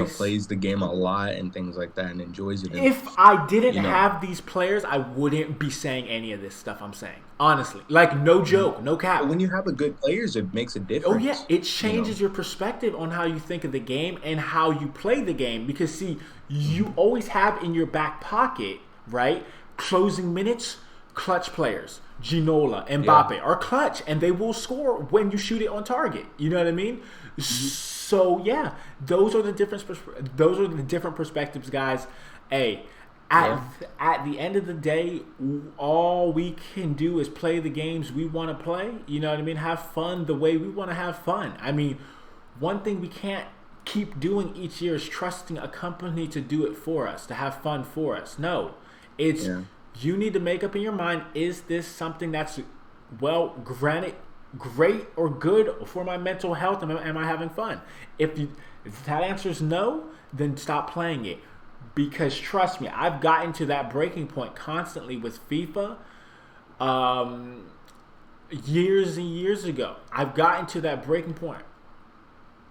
Speaker 2: plays the game a lot and things like that and enjoys it.
Speaker 1: If I didn't have these players, I wouldn't be saying any of this stuff I'm saying. Honestly, like no joke, no cap.
Speaker 2: But when you have a good players, it makes a difference.
Speaker 1: Oh yeah, it changes your perspective on how you think of the game and how you play the game. Because see, you always have in your back pocket, right? Closing minutes, clutch players, Ginola, Mbappe are clutch, and they will score when you shoot it on target. You know what I mean? So yeah, those are the different perspectives, guys. Hey, at the end of the day, all we can do is play the games we want to play. You know what I mean? Have fun the way we want to have fun. I mean, one thing we can't keep doing each year is trusting a company to do it for us, to have fun for us. No. It's you need to make up in your mind, is this something that's, well, granted, great or good for my mental health? Am I having fun? If that answer is no, then stop playing it. Because trust me, I've gotten to that breaking point constantly with FIFA years and years ago. I've gotten to that breaking point,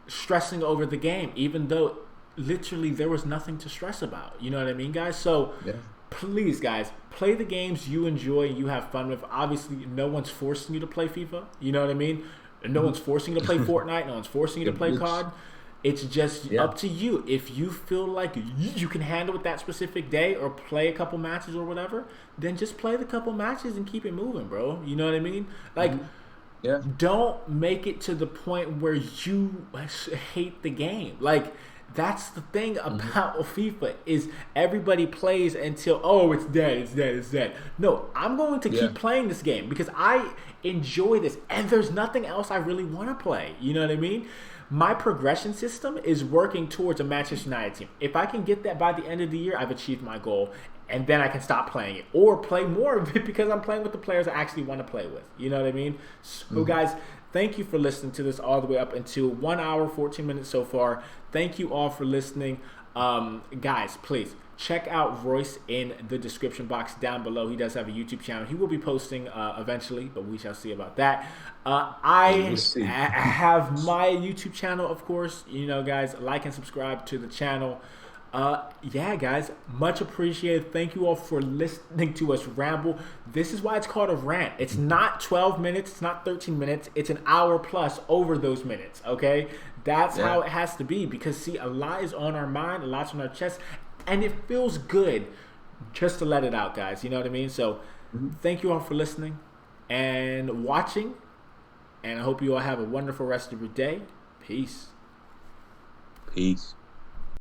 Speaker 1: stressing over the game, even though literally there was nothing to stress about. You know what I mean, guys? So please, guys, play the games you enjoy and you have fun with. Obviously, no one's forcing you to play FIFA. You know what I mean? No one's forcing you to play Fortnite. No one's forcing you to play COD. It's just up to you. If you feel like you can handle it that specific day or play a couple matches or whatever, then just play the couple matches and keep it moving, bro. You know what I mean? Like, don't make it to the point where you hate the game. Like, that's the thing about FIFA is everybody plays until, it's dead. No, I'm going to keep playing this game because I enjoy this, and there's nothing else I really want to play. You know what I mean? my progression system is working towards a Manchester United team. If I can get that by the end of the year, I've achieved my goal. And then I can stop playing it or play more of it because I'm playing with the players I actually want to play with. You know what I mean? So, guys, thank you for listening to this all the way up until 1 hour, 14 minutes so far. Thank you all for listening. Guys, please check out Royce in the description box down below. He does have a YouTube channel. He will be posting eventually, but we shall see about that. I have my YouTube channel, of course. You know, guys, like and subscribe to the channel. Yeah, guys, much appreciated. Thank you all for listening to us ramble. This is why it's called a rant. It's not 12 minutes. It's not 13 minutes. It's an hour plus over those minutes, okay? That's how it has to be because, see, a lot is on our mind, a lot's on our chest, and it feels good just to let it out, guys. You know what I mean? So thank you all for listening and watching, and I hope you all have a wonderful rest of your day. Peace.
Speaker 2: Peace.